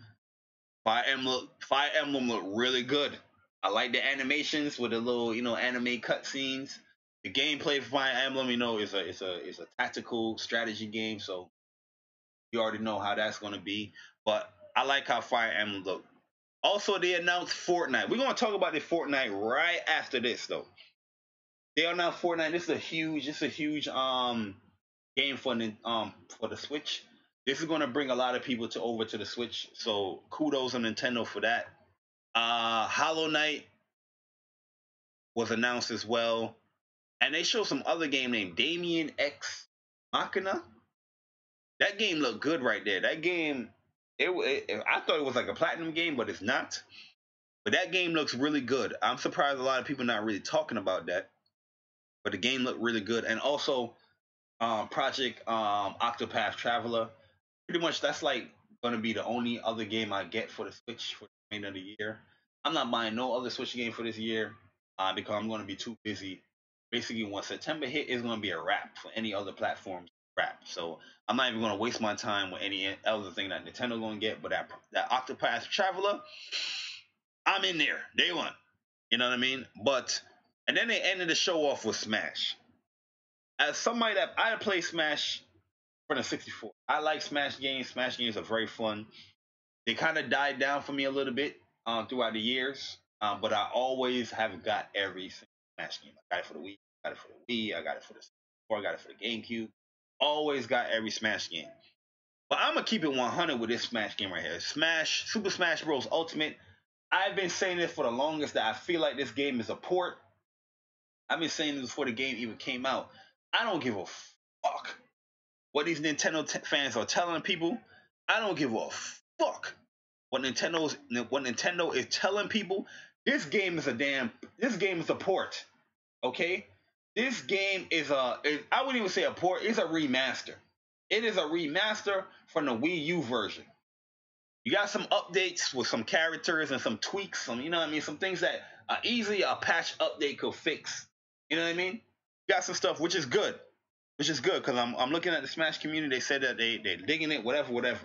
Fire Emblem look really good. I like the animations with the little, anime cutscenes. The gameplay for Fire Emblem, is a tactical strategy game, so you already know how that's gonna be. But I like how Fire Emblem look. Also, they announced Fortnite. We're gonna talk about the Fortnite right after this, though. They announced Fortnite. This is a huge game for the Switch. This is gonna bring a lot of people over to the Switch. So kudos on Nintendo for that. Hollow Knight was announced as well, and they showed some other game named Damien X Machina. That game looked good right there. That game, I thought it was like a platinum game, but it's not. But that game looks really good. I'm surprised a lot of people not really talking about that. But the game looked really good, and also Project Octopath Traveler. Pretty much that's like gonna be the only other game I get for the Switch for the remainder of the year. I'm not buying no other Switch game for this year because I'm gonna be too busy. Basically, when September hit, it's gonna be a wrap for any other platforms wrap. So I'm not even gonna waste my time with any other thing that Nintendo's gonna get. But that Octopath Traveler, I'm in there day one. You know what I mean? But and then they ended the show off with Smash. As somebody that I play Smash for the 64, I like Smash games. Smash games are very fun. They kind of died down for me a little bit throughout the years, but I always have got every single Smash game. I got it for the Wii, I got it for the Wii, I got it for the 64, I got it for the GameCube. Always got every Smash game. But I'm gonna keep it 100 with this Smash game right here. Super Smash Bros. Ultimate. I've been saying this for the longest that I feel like this game is a port. I've been saying this before the game even came out. I don't give a fuck what these Nintendo fans are telling people. I don't give a fuck what Nintendo is telling people. This game is a port. Okay? This game I wouldn't even say a port, it's a remaster. It is a remaster from the Wii U version. You got some updates with some characters and some tweaks, some things that easily a patch update could fix. You know what I mean? You got some stuff which is good. Which is good because I'm looking at the Smash community. They said that they're digging it, whatever.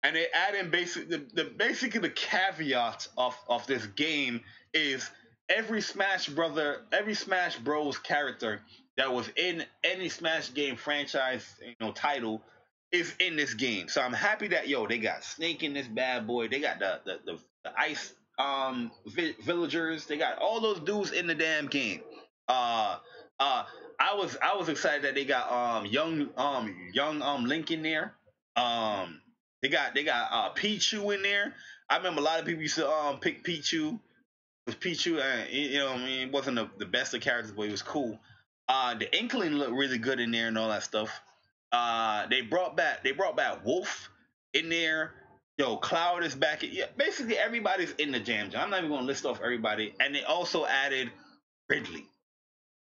And they add in basically the caveat of this game is every Smash Bros character that was in any Smash game franchise, title is in this game. So I'm happy that they got Snake in this bad boy. They got the ice villagers. They got all those dudes in the damn game. Uh uh I was excited that they got young Link in there. They got Pichu in there. I remember a lot of people used to pick Pichu. It was Pichu, it wasn't the best of characters, but it was cool. The Inkling looked really good in there and all that stuff. They brought back Wolf in there. Yo, Cloud is back. Yeah, basically everybody's in the jam. I'm not even gonna list off everybody. And they also added Ridley.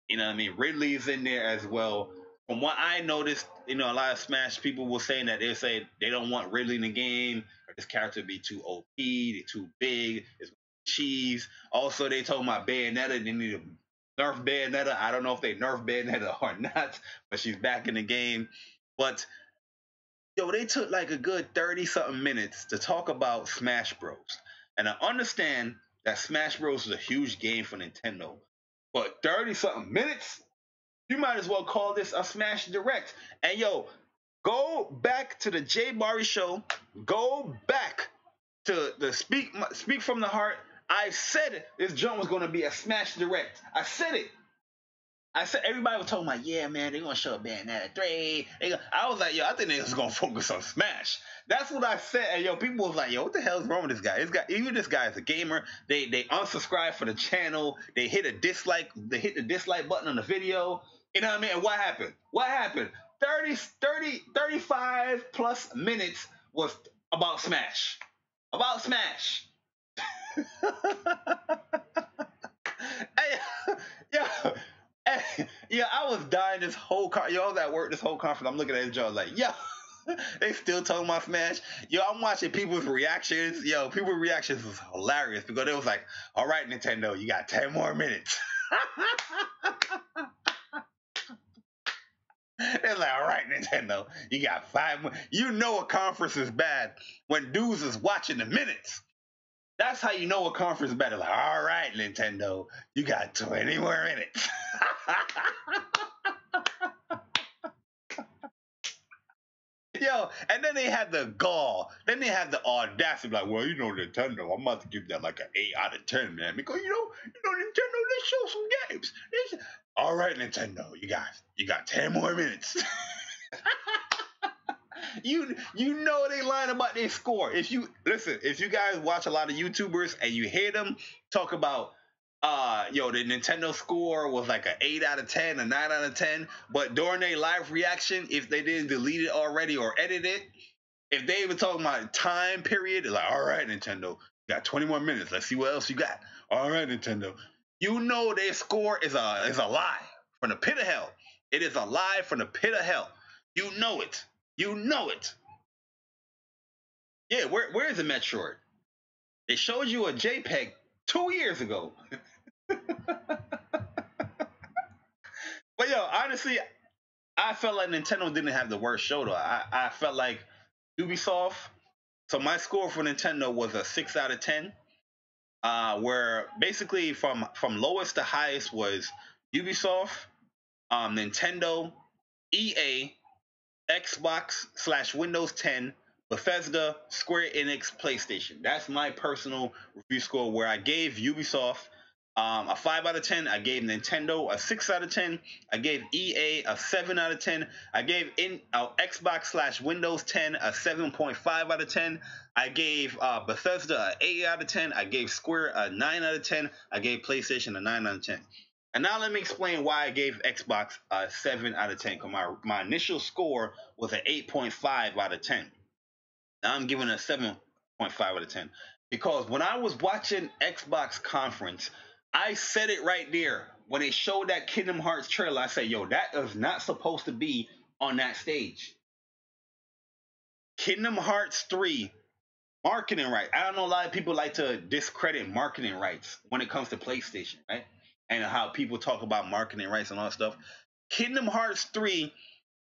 You know what I mean? Ridley's in there as well. From what I noticed, a lot of Smash people were saying that they say they don't want Ridley in the game, or this character be too OP, they're too big, it's cheese. Also, they told my Bayonetta they need to nerf Bayonetta. I don't know if they nerf Bayonetta or not, but she's back in the game. But they took like a good 30 something minutes to talk about Smash Bros. And I understand that Smash Bros is a huge game for Nintendo. But 30 something minutes? You might as well call this a Smash Direct. And go back to the JayBari Show. Go back to the Speak from the Heart. I said this joint was going to be a Smash Direct. I said it. I said everybody was talking about, yeah, man, they're gonna show a Bayonetta 3. I was like, I think they're just gonna focus on Smash. That's what I said. And people was like, what the hell is wrong with this guy? Even this guy is a gamer. They unsubscribe for the channel. They hit the dislike button on the video. You know what I mean? And what happened? What happened? 35 plus minutes was about Smash. About Smash. Hey, yeah. Yeah, I was dying this whole I was at work this whole conference. I'm looking at his jaw like, They still talking about Smash. Yo, I'm watching people's reactions. Yo, people's reactions was hilarious because it was like, all right, Nintendo, you got 10 more minutes. It's like, all right, Nintendo, you got 5 more. You know a conference is bad when dudes is watching the minutes. That's how you know a conference is bad. Like, all right, Nintendo, you got 20 more minutes. Yo, and then they had the gall. Then they had the audacity, like, well, Nintendo, I'm about to give that like an 8 out of 10, man, because Nintendo, they show some games. All right, Nintendo, you got 10 more minutes. You know they lying about their score. If you guys watch a lot of YouTubers and you hear them talk about the Nintendo score was like an 8 out of 10, a 9 out of 10, but during their live reaction, if they didn't delete it already or edit it, if they even talking about time period, they're like, all right, Nintendo, you got 20 more minutes. Let's see what else you got. All right, Nintendo. You know their score is a lie from the pit of hell. It is a lie from the pit of hell. You know it. You know it. Yeah, where is the Metroid? They showed you a JPEG 2 years ago. But yo, honestly, I felt like Nintendo didn't have the worst show though. I felt like Ubisoft. So my score for Nintendo was a 6 out of 10. Where basically from lowest to highest was Ubisoft, Nintendo, EA, Xbox / Windows 10, Bethesda, Square Enix, PlayStation. That's my personal review score where I gave Ubisoft a 5 out of 10. I gave Nintendo a 6 out of 10. I gave EA a 7 out of 10. I gave Xbox / Windows 10 a 7.5 out of 10. I gave Bethesda an 8 out of 10. I gave Square a 9 out of 10. I gave PlayStation a 9 out of 10. And now let me explain why I gave Xbox a 7 out of 10. Because my initial score was an 8.5 out of 10. Now I'm giving it a 7.5 out of 10. Because when I was watching Xbox conference, I said it right there. When they showed that Kingdom Hearts trailer, I said, yo, that is not supposed to be on that stage. Kingdom Hearts 3 marketing rights. I don't know, a lot of people like to discredit marketing rights when it comes to PlayStation, right? And how people talk about marketing rights and all that stuff. Kingdom Hearts 3,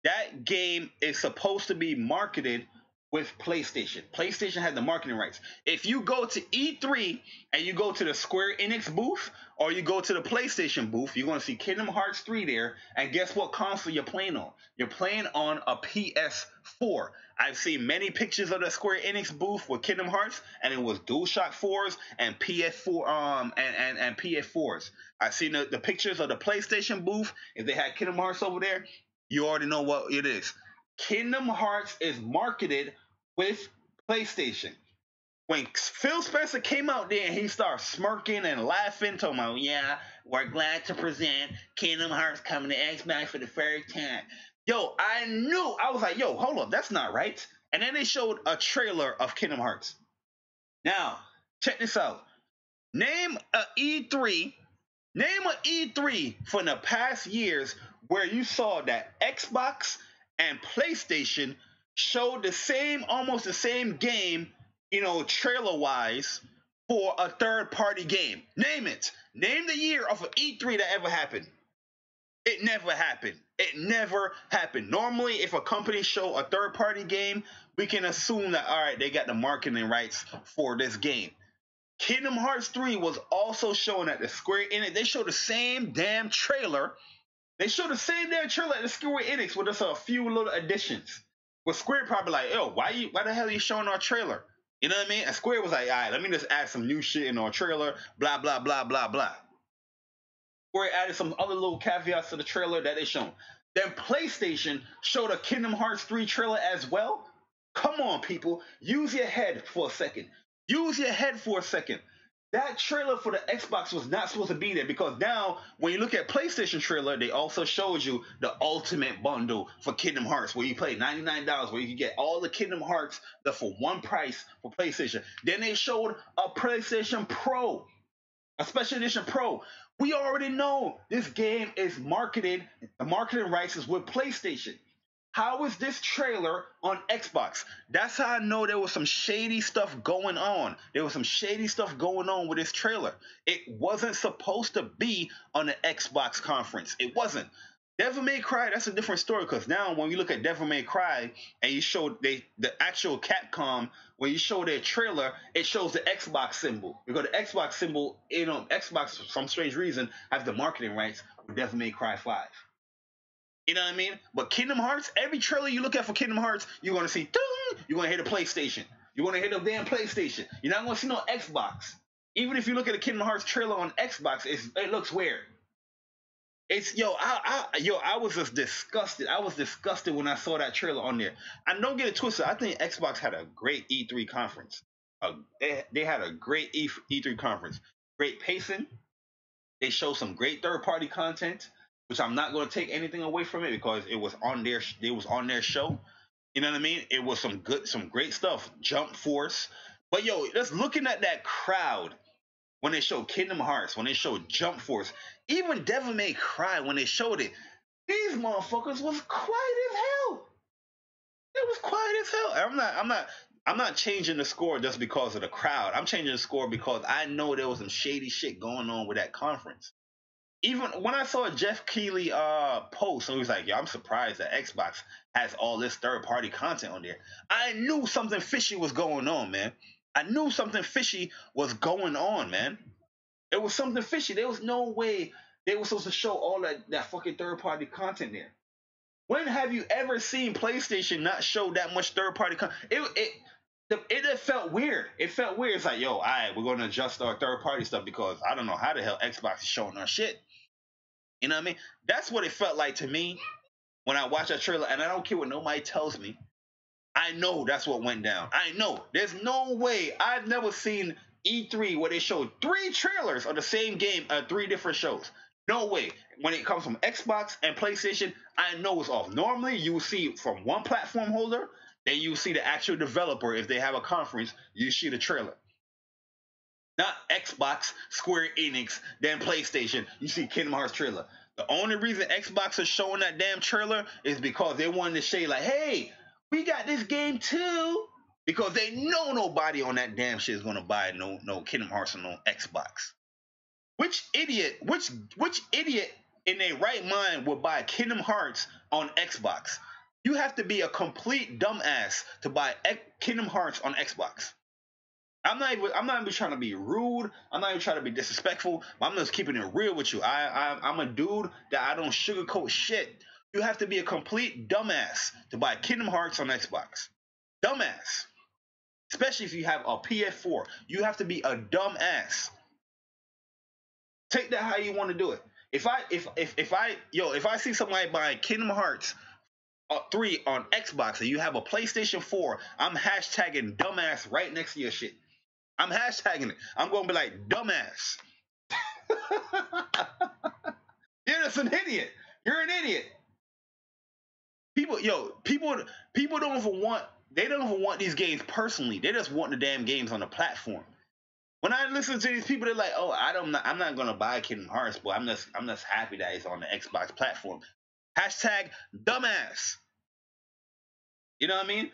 that game is supposed to be marketed with PlayStation. PlayStation had the marketing rights. If you go to E3 and you go to the Square Enix booth or you go to the PlayStation booth, you're going to see Kingdom Hearts 3 there. And guess what console you're playing on? You're playing on a PS4. I've seen many pictures of the Square Enix booth with Kingdom Hearts, and it was DualShock 4s and PS4 and PS4s. I've seen the pictures of the PlayStation booth. If they had Kingdom Hearts over there, you already know what it is. Kingdom Hearts is marketed with PlayStation. When Phil Spencer came out there and he started smirking and laughing, talking about, yeah, we're glad to present Kingdom Hearts coming to Xbox for the first time. Yo, I was like, yo, hold up, that's not right. And then they showed a trailer of Kingdom Hearts. Now, check this out. Name a E3 from the past years where you saw that Xbox and PlayStation showed almost the same game, trailer-wise for a third-party game. Name it. Name the year of an E3 that ever happened. It never happened. It never happened. Normally, if a company show a third-party game, we can assume that, all right, they got the marketing rights for this game. Kingdom Hearts 3 was also shown at the Square Enix. They showed the same damn trailer. They showed the same damn trailer at the Square Enix with just a few little additions. But Square probably like, yo, why the hell are you showing our trailer? You know what I mean? And Square was like, all right, let me just add some new shit in our trailer, blah, blah, blah, blah, blah. Square added some other little caveats to the trailer that they shown. Then PlayStation showed a Kingdom Hearts 3 trailer as well. Come on, people. Use your head for a second. Use your head for a second. That trailer for the Xbox was not supposed to be there because now, when you look at PlayStation trailer, they also showed you the ultimate bundle for Kingdom Hearts, where you pay $99, where you can get all the Kingdom Hearts for one price for PlayStation. Then they showed a PlayStation Pro, a Special Edition Pro. We already know this game is marketed. The marketing rights is with PlayStation. How is this trailer on Xbox? That's how I know there was some shady stuff going on. There was some shady stuff going on with this trailer. It wasn't supposed to be on the Xbox conference. It wasn't. Devil May Cry, that's a different story because now when you look at Devil May Cry and you show the actual Capcom, when you show their trailer, it shows the Xbox symbol. Because the Xbox symbol, Xbox for some strange reason has the marketing rights for Devil May Cry 5. You know what I mean? But Kingdom Hearts, every trailer you look at for Kingdom Hearts, you're gonna see, you're gonna hit a PlayStation. You're gonna hit a damn PlayStation. You're not gonna see no Xbox. Even if you look at a Kingdom Hearts trailer on Xbox, it looks weird. It's I was just disgusted. I was disgusted when I saw that trailer on there. And don't get it twisted. I think Xbox had a great E3 conference. They had a great E3 conference. Great pacing. They showed some great third party content, which I'm not going to take anything away from it because it was on their show. You know what I mean? It was some great stuff. Jump Force. But yo, just looking at that crowd when they showed Kingdom Hearts, when they showed Jump Force, even Devil May Cry when they showed it, these motherfuckers was quiet as hell. It was quiet as hell. I'm not changing the score just because of the crowd. I'm changing the score because I know there was some shady shit going on with that conference. Even when I saw Jeff Keighley post, and he was like, "Yo, I'm surprised that Xbox has all this third party content on there." I knew something fishy was going on, man. I knew something fishy was going on, man. It was something fishy. There was no way they were supposed to show all that fucking third party content there. When have you ever seen PlayStation not show that much third party content? It felt weird. It felt weird. It's like, yo, all right, we're going to adjust our third party stuff because I don't know how the hell Xbox is showing our shit. You know what I mean? That's what it felt like to me when I watched that trailer, and I don't care what nobody tells me. I know that's what went down. I know. There's no way. I've never seen E3 where they showed 3 trailers of the same game at 3 different shows. No way. When it comes from Xbox and PlayStation, I know it's off. Normally, you will see from one platform holder, then you see the actual developer. If they have a conference, you see the trailer. Not Xbox, Square Enix, then PlayStation. You see Kingdom Hearts trailer. The only reason Xbox is showing that damn trailer is because they wanted to say like, hey, we got this game too. Because they know nobody on that damn shit is gonna buy no Kingdom Hearts on no Xbox. Which idiot in their right mind would buy Kingdom Hearts on Xbox? You have to be a complete dumbass to buy Kingdom Hearts on Xbox. I'm not even trying to be rude. I'm not even trying to be disrespectful. I'm just keeping it real with you. I'm a dude that I don't sugarcoat shit. You have to be a complete dumbass to buy Kingdom Hearts on Xbox. Dumbass. Especially if you have a PS4. You have to be a dumbass. Take that how you want to do it. If I see somebody buying Kingdom Hearts 3 on Xbox and you have a PlayStation 4, I'm hashtagging dumbass right next to your shit. I'm hashtagging it. I'm going to be like, dumbass. You're just an idiot. You're an idiot. People don't even want these games personally. They just want the damn games on the platform. When I listen to these people, they're like, "Oh, I'm not gonna buy Kingdom Hearts, but I'm just happy that it's on the Xbox platform." Hashtag dumbass. You know what I mean?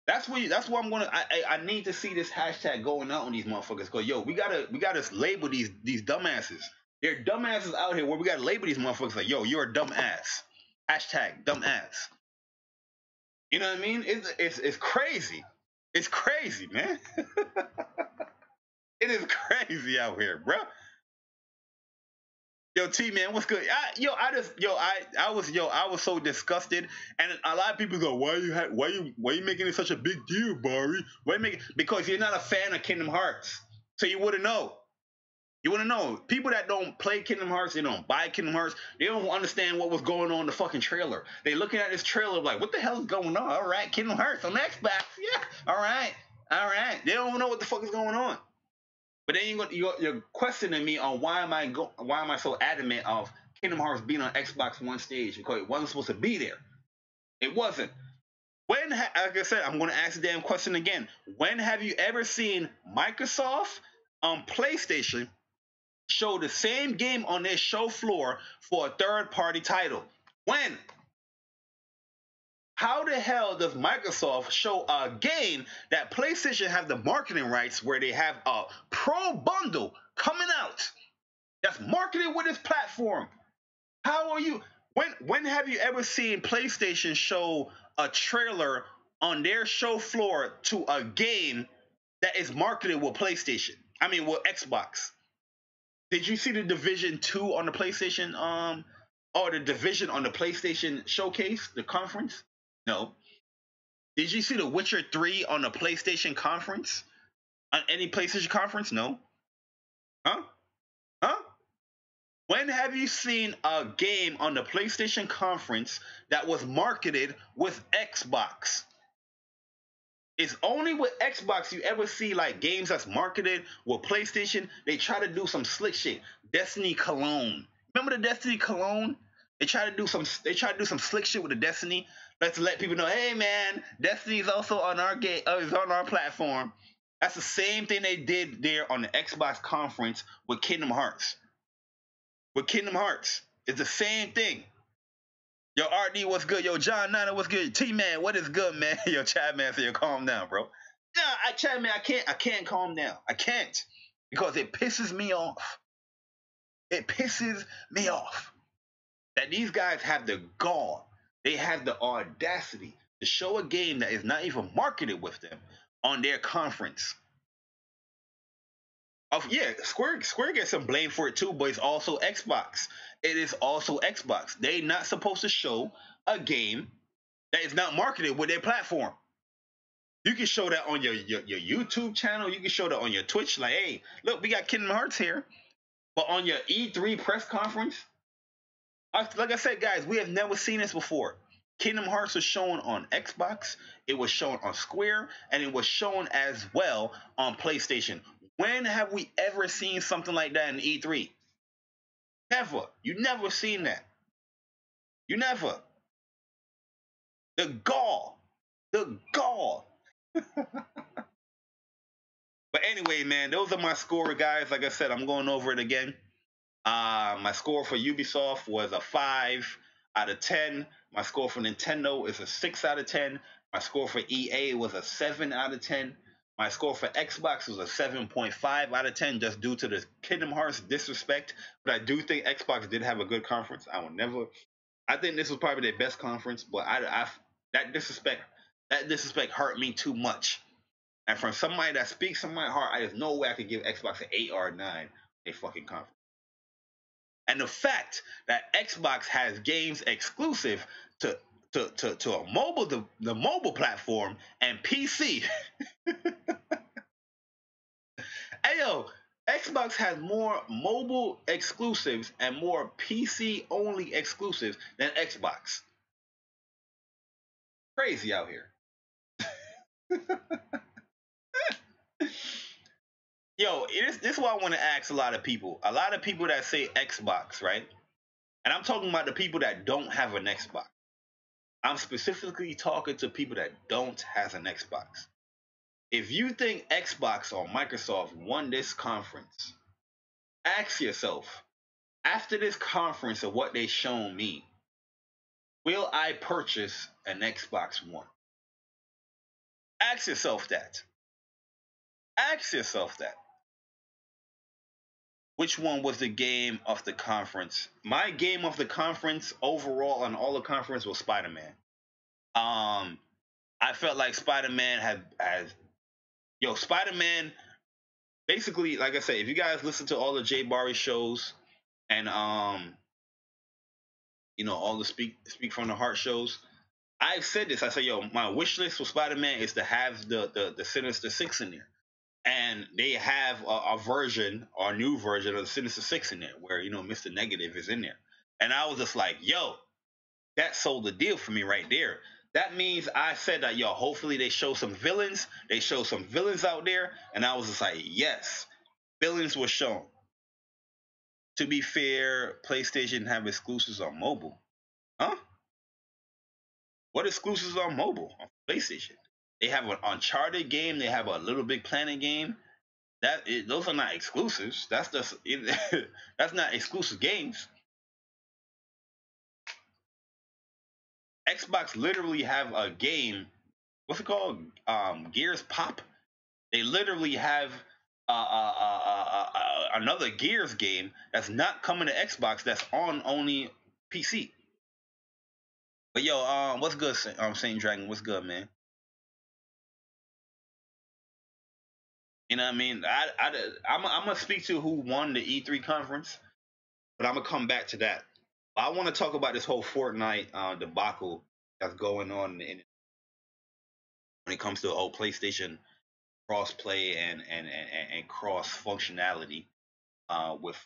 That's what I'm gonna. I need to see this hashtag going out on these motherfuckers. Cause yo, we gotta label these dumbasses. There are dumbasses out here where we gotta label these motherfuckers like, yo, you're a dumbass. Hashtag dumbass. You know what I mean? It's crazy. It's crazy, man. It is crazy out here, bro. Yo, T man, what's good? I was so disgusted, and a lot of people go, why you making it such a big deal, Bari? Why you making? Because you're not a fan of Kingdom Hearts, so you wouldn't know. You want to know people that don't play Kingdom Hearts, they don't buy Kingdom Hearts, they don't understand what was going on in the fucking trailer. They looking at this trailer like, what the hell is going on? All right, Kingdom Hearts on Xbox, yeah, all right. They don't even know what the fuck is going on. But then you're questioning me on why am I so adamant of Kingdom Hearts being on Xbox One stage because it wasn't supposed to be there. It wasn't. Like I said, I'm going to ask the damn question again. When have you ever seen Microsoft on PlayStation show the same game on their show floor for a third-party title? When? How the hell does Microsoft show a game that PlayStation have the marketing rights where they have a pro bundle coming out that's marketed with this platform? How are you? When have you ever seen PlayStation show a trailer on their show floor to a game that is marketed with PlayStation? I mean, with Xbox. Did you see the Division 2 on the PlayStation or the Division on the PlayStation showcase, the conference? No. Did you see the Witcher 3 on the PlayStation conference? On any PlayStation conference? No. Huh? Huh? When have you seen a game on the PlayStation conference that was marketed with Xbox? It's only with Xbox you ever see like games that's marketed with PlayStation. They try to do some slick shit. Destiny Cologne. Remember the Destiny Cologne? They try to do some. They try to do some slick shit with the Destiny. Let's let people know, hey man, Destiny is also on our game. Is on our platform. That's the same thing they did there on the Xbox conference with Kingdom Hearts. With Kingdom Hearts, it's the same thing. Yo, RD, what's good? Yo, John Nana, what's good? T Man, what is good, man? Yo, Chad Man, so you calm down, bro. Nah, Chad Man, I can't calm down. I can't because it pisses me off. It pisses me off that these guys have the gall, they have the audacity to show a game that is not even marketed with them on their conference. Of yeah, Square gets some blame for it too, but it's also Xbox. It is also Xbox. They not supposed to show a game that is not marketed with their platform. You can show that on your YouTube channel. You can show that on your Twitch. Like, hey, look, we got Kingdom Hearts here. But on your E3 press conference, like I said, guys, we have never seen this before. Kingdom Hearts was shown on Xbox, it was shown on Square, and it was shown as well on PlayStation. When have we ever seen something like that in E3? Never. You never seen that. You never. The gall. The gall. But anyway, man, those are my score, guys. Like I said, I'm going over it again. My score for Ubisoft was a 5 out of 10. My score for Nintendo is a 6 out of 10. My score for EA was a 7 out of 10. My score for Xbox was a 7.5 out of 10 just due to the Kingdom Hearts disrespect. But I do think Xbox did have a good conference. I think this was probably their best conference, but that disrespect hurt me too much. And from somebody that speaks from my heart, there's no way I could give Xbox an 8 or a 9 a fucking conference. And the fact that Xbox has games exclusive to a mobile the mobile platform and PC. Hey yo, Xbox has more mobile exclusives and more PC only exclusives than Xbox. Crazy out here. Yo, this is what I want to ask a lot of people. A lot of people that say Xbox, right? And I'm talking about the people that don't have an Xbox. I'm specifically talking to people that don't have an Xbox. If you think Xbox or Microsoft won this conference, ask yourself, after this conference of what they shown me, will I purchase an Xbox One? Ask yourself that. Ask yourself that. Which one was the game of the conference? My game of the conference overall on all the conference was Spider-Man. I felt like Spider-Man had Spider-Man basically, like I said, if you guys listen to all the JayBari shows and all the speak from the heart shows, I've said this. I say, my wish list for Spider-Man is to have the Sinister Six in there. And they have a version or a new version of the Sinister Six in there where, Mr. Negative is in there. And I was just like, that sold the deal for me right there. That means I said that, hopefully they show some villains. They show some villains out there. And I was just like, yes, villains were shown. To be fair, PlayStation have exclusives on mobile. Huh? What exclusives on mobile on PlayStation? They have an Uncharted game. They have a Little Big Planet game. Those are not exclusives. That's just that's not exclusive games. Xbox literally have a game. What's it called? Gears Pop. They literally have another Gears game that's not coming to Xbox. That's on only PC. But yo, what's good, Saint Dragon? What's good, man? You know what I mean? I'm gonna speak to who won the E3 conference, but I'm gonna come back to that. I want to talk about this whole Fortnite debacle that's going on when it comes to the whole PlayStation cross-play and cross functionality with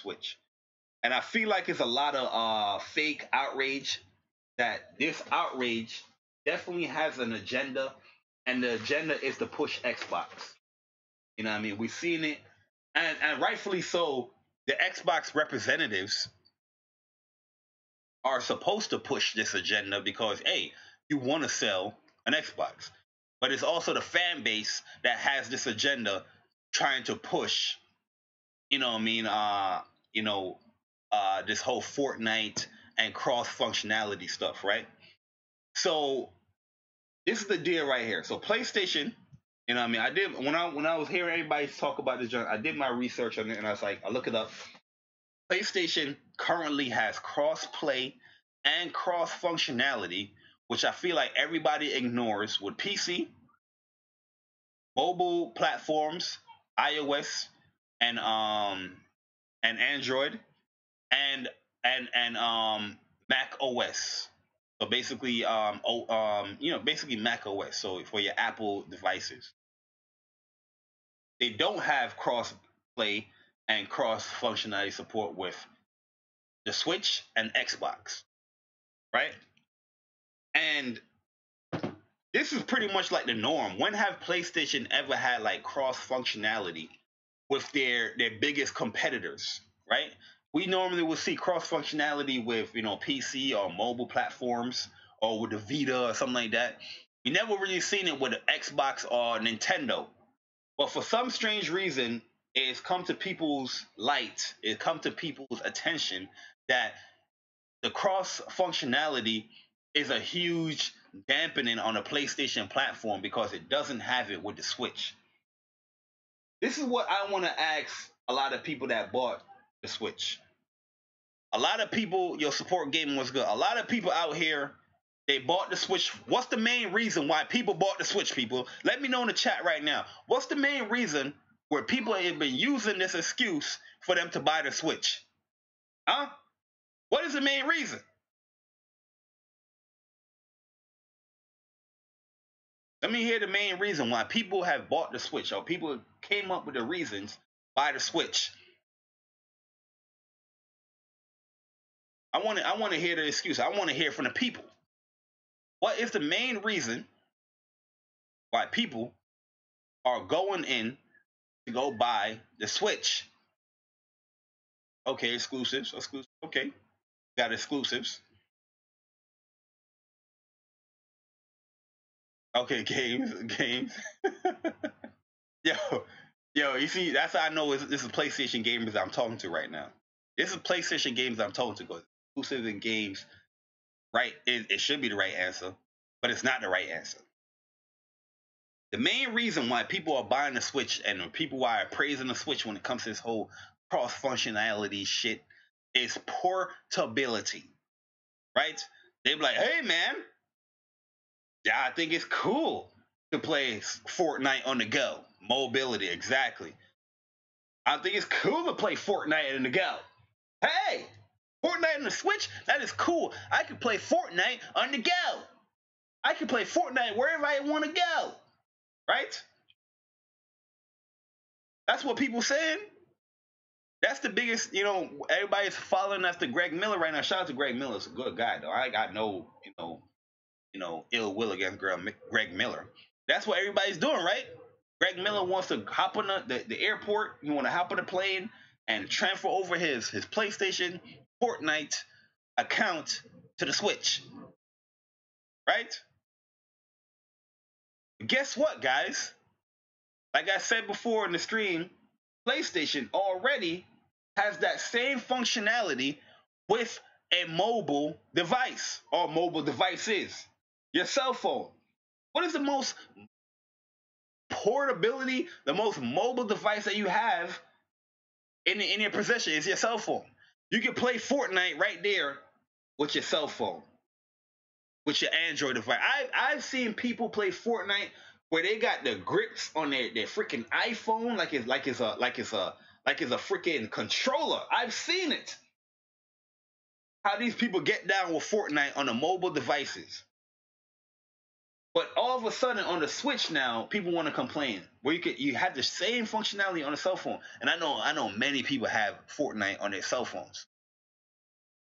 Switch. And I feel like it's a lot of fake outrage. That this outrage definitely has an agenda, and the agenda is to push Xbox. You know what I mean? We've seen it, and rightfully so. The Xbox representatives are supposed to push this agenda because, hey, you want to sell an Xbox, but it's also the fan base that has this agenda trying to push. You know what I mean? This whole Fortnite and cross functionality stuff, right? So this is the deal right here. So PlayStation, you know what I mean? I did when I was hearing everybody talk about this, I did my research on it, and I was like, I look it up. PlayStation currently has cross play and cross functionality, which I feel like everybody ignores with PC, mobile platforms, iOS, and Android, and and Mac OS. So basically, basically Mac OS. So for your Apple devices, they don't have cross play and cross functionality support with the Switch and Xbox, right? And this is pretty much like the norm. When have PlayStation ever had like cross functionality with their biggest competitors, right? We normally will see cross functionality with PC or mobile platforms or with the Vita or something like that. We never really seen it with the Xbox or Nintendo. But for some strange reason, it's come to people's light, it come to people's attention that the cross functionality is a huge dampening on the PlayStation platform because it doesn't have it with the Switch. This is what I want to ask a lot of people that bought the Switch. A lot of people, your support gaming was good. A lot of people out here, they bought the Switch. What's the main reason why people bought the Switch, people? Let me know in the chat right now. What's the main reason where people have been using this excuse for them to buy the Switch? Huh? What is the main reason? Let me hear the main reason why people have bought the Switch, or people came up with the reasons buy the Switch. I want to hear the excuse. I want to hear from the people. What is the main reason why people are going in to go buy the Switch? Okay, exclusives. Okay, got exclusives. Okay, games. yo, yo. You see, that's how I know this is PlayStation gamers I'm talking to right now. This is PlayStation games I'm talking to. Because exclusives and games, right? It should be the right answer, but it's not the right answer. The main reason why people are buying the Switch and people are praising the Switch when it comes to this whole cross functionality shit is portability, right? They be like, hey man, yeah, I think it's cool to play Fortnite on the go. Mobility, exactly. I think it's cool to play Fortnite on the go. Hey, Fortnite on the Switch, that is cool. I can play Fortnite on the go. I can play Fortnite wherever I want to go, right? That's what people saying. That's the biggest, everybody's following after Greg Miller right now. Shout out to Greg Miller. He's a good guy, though. I got no, ill will against Greg Miller. That's what everybody's doing, right? Greg Miller wants to hop on the airport. He want to hop on the plane and transfer over his PlayStation Fortnite account to the Switch, right? Guess what, guys? Like I said before in the stream, PlayStation already has that same functionality with a mobile device or mobile devices. Your cell phone. What is the most portability, the most mobile device that you have in your possession? Is your cell phone. You can play Fortnite right there with your cell phone, with your Android device. I've seen people play Fortnite where they got the grips on their freaking iPhone like it's a freaking controller. I've seen it. How these people get down with Fortnite on the mobile devices. But all of a sudden on the Switch now, people want to complain. Where you have the same functionality on a cell phone. And I know many people have Fortnite on their cell phones.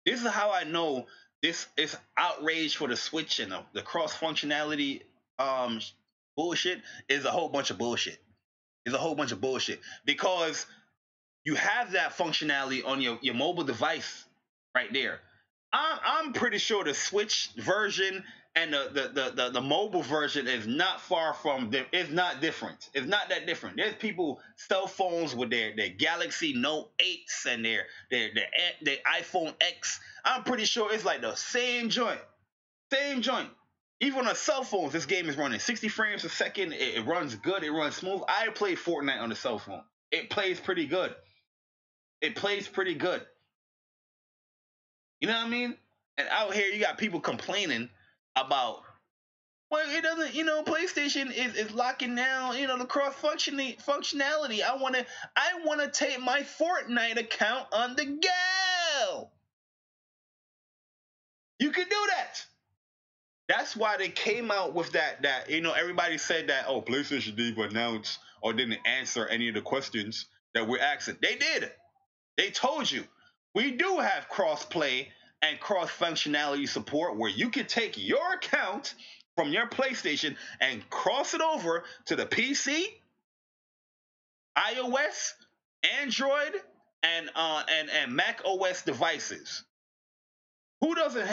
This is how I know this is outrage for the Switch and the cross functionality bullshit is a whole bunch of bullshit. It's a whole bunch of bullshit. Because you have that functionality on your mobile device right there. I'm pretty sure the Switch version and the mobile version is not far from it's not different. It's not that different. There's people cell phones with their Galaxy Note 8s and their iPhone X. I'm pretty sure it's like the same joint. Same joint. Even on cell phones, this game is running 60 frames a second. It runs good. It runs smooth. I play Fortnite on the cell phone. It plays pretty good. It plays pretty good. You know what I mean? And out here, you got people complaining about, well, it doesn't, PlayStation is locking down, the cross functionality. I wanna take my Fortnite account on the go. You can do that. That's why they came out with that everybody said that, oh, PlayStation didn't announce or didn't answer any of the questions that we're asking. They did. They told you. We do have cross-play and cross-functionality support where you can take your account from your PlayStation and cross it over to the PC, iOS, Android, and Mac OS devices. Who doesn't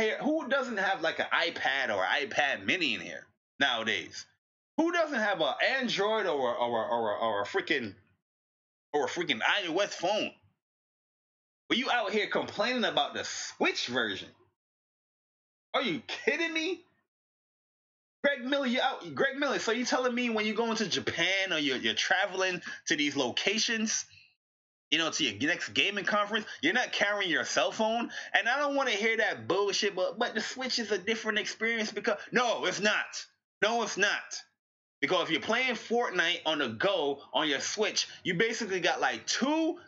have like an iPad or iPad Mini in here nowadays? Who doesn't have an Android or a freaking iOS phone? But you out here complaining about the Switch version? Are you kidding me? Greg Miller, so you telling me when you go into Japan or you're traveling to these locations, to your next gaming conference, you're not carrying your cell phone? And I don't want to hear that bullshit, but the Switch is a different experience because no, it's not. No, it's not. Because if you're playing Fortnite on the go on your Switch, you basically got like 2.5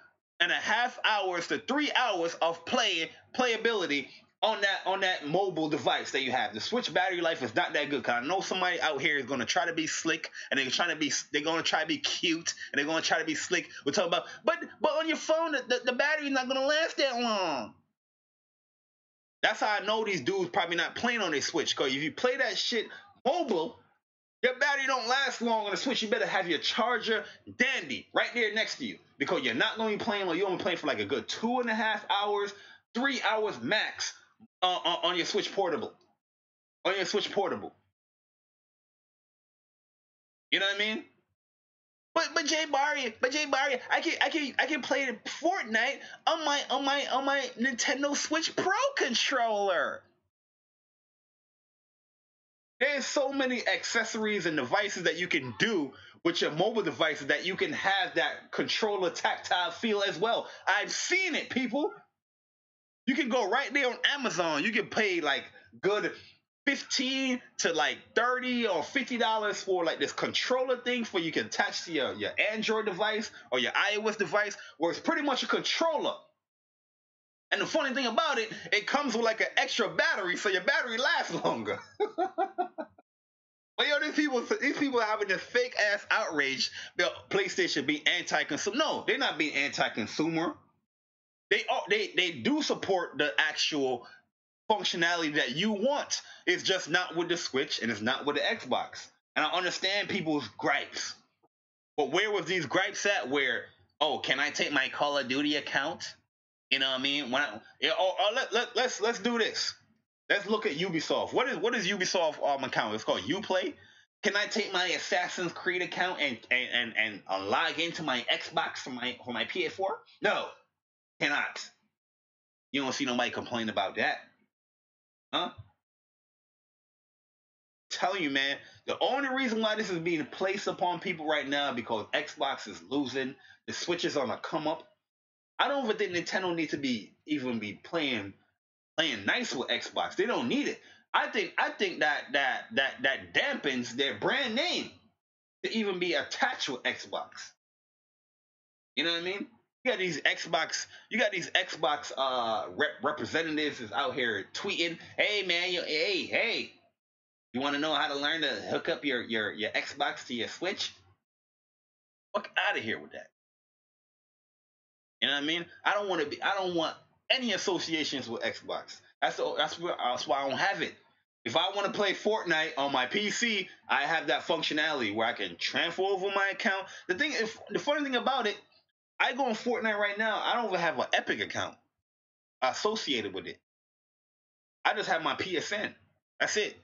hours to 3 hours of playability on that mobile device that you have. The Switch battery life is not that good. Cause I know somebody out here is gonna try to be slick and they're gonna try to be cute and they're gonna try to be slick. We're talking about, but on your phone, the battery's not gonna last that long. That's how I know these dudes probably not playing on their Switch. Cause if you play that shit mobile, your battery don't last long on the Switch. You better have your charger dandy right there next to you because you're not going to be playing, or you're only playing for like a good 2.5 hours, 3 hours max on your Switch portable. On your Switch portable. You know what I mean? But JayBari, I can play Fortnite on my Nintendo Switch Pro controller. There's so many accessories and devices that you can do with your mobile devices that you can have that controller tactile feel as well. I've seen it, people. You can go right there on Amazon. You can pay like good $15 to like $30 or $50 for like this controller thing for you can attach to your Android device or your iOS device, where it's pretty much a controller. And the funny thing about it, it comes with like an extra battery, so your battery lasts longer. But these people are having this fake ass outrage about PlayStation being anti-consumer. No, they're not being anti-consumer. They do support the actual functionality that you want. It's just not with the Switch and it's not with the Xbox. And I understand people's gripes. But where was these gripes at? Where, oh, can I take my Call of Duty account? You know what I mean? Let's do this. Let's look at Ubisoft. What is Ubisoft account? It's called Uplay. Can I take my Assassin's Creed account and log into my Xbox for my PS4? No, cannot. You don't see nobody complain about that, huh? Telling you, man, the only reason why this is being placed upon people right now because Xbox is losing, the Switch is on a come up. I don't even think Nintendo needs to be playing nice with Xbox. They don't need it. I think that dampens their brand name to even be attached with Xbox. You know what I mean? You got these Xbox representatives is out here tweeting, "Hey man, hey, you want to know how to learn to hook up your Xbox to your Switch? Fuck out of here with that." You know what I mean? I don't want any associations with Xbox. That's why I don't have it. If I want to play Fortnite on my PC, I have that functionality where I can transfer over my account. The funny thing about it, I go on Fortnite right now. I don't even have an Epic account associated with it. I just have my PSN. That's it.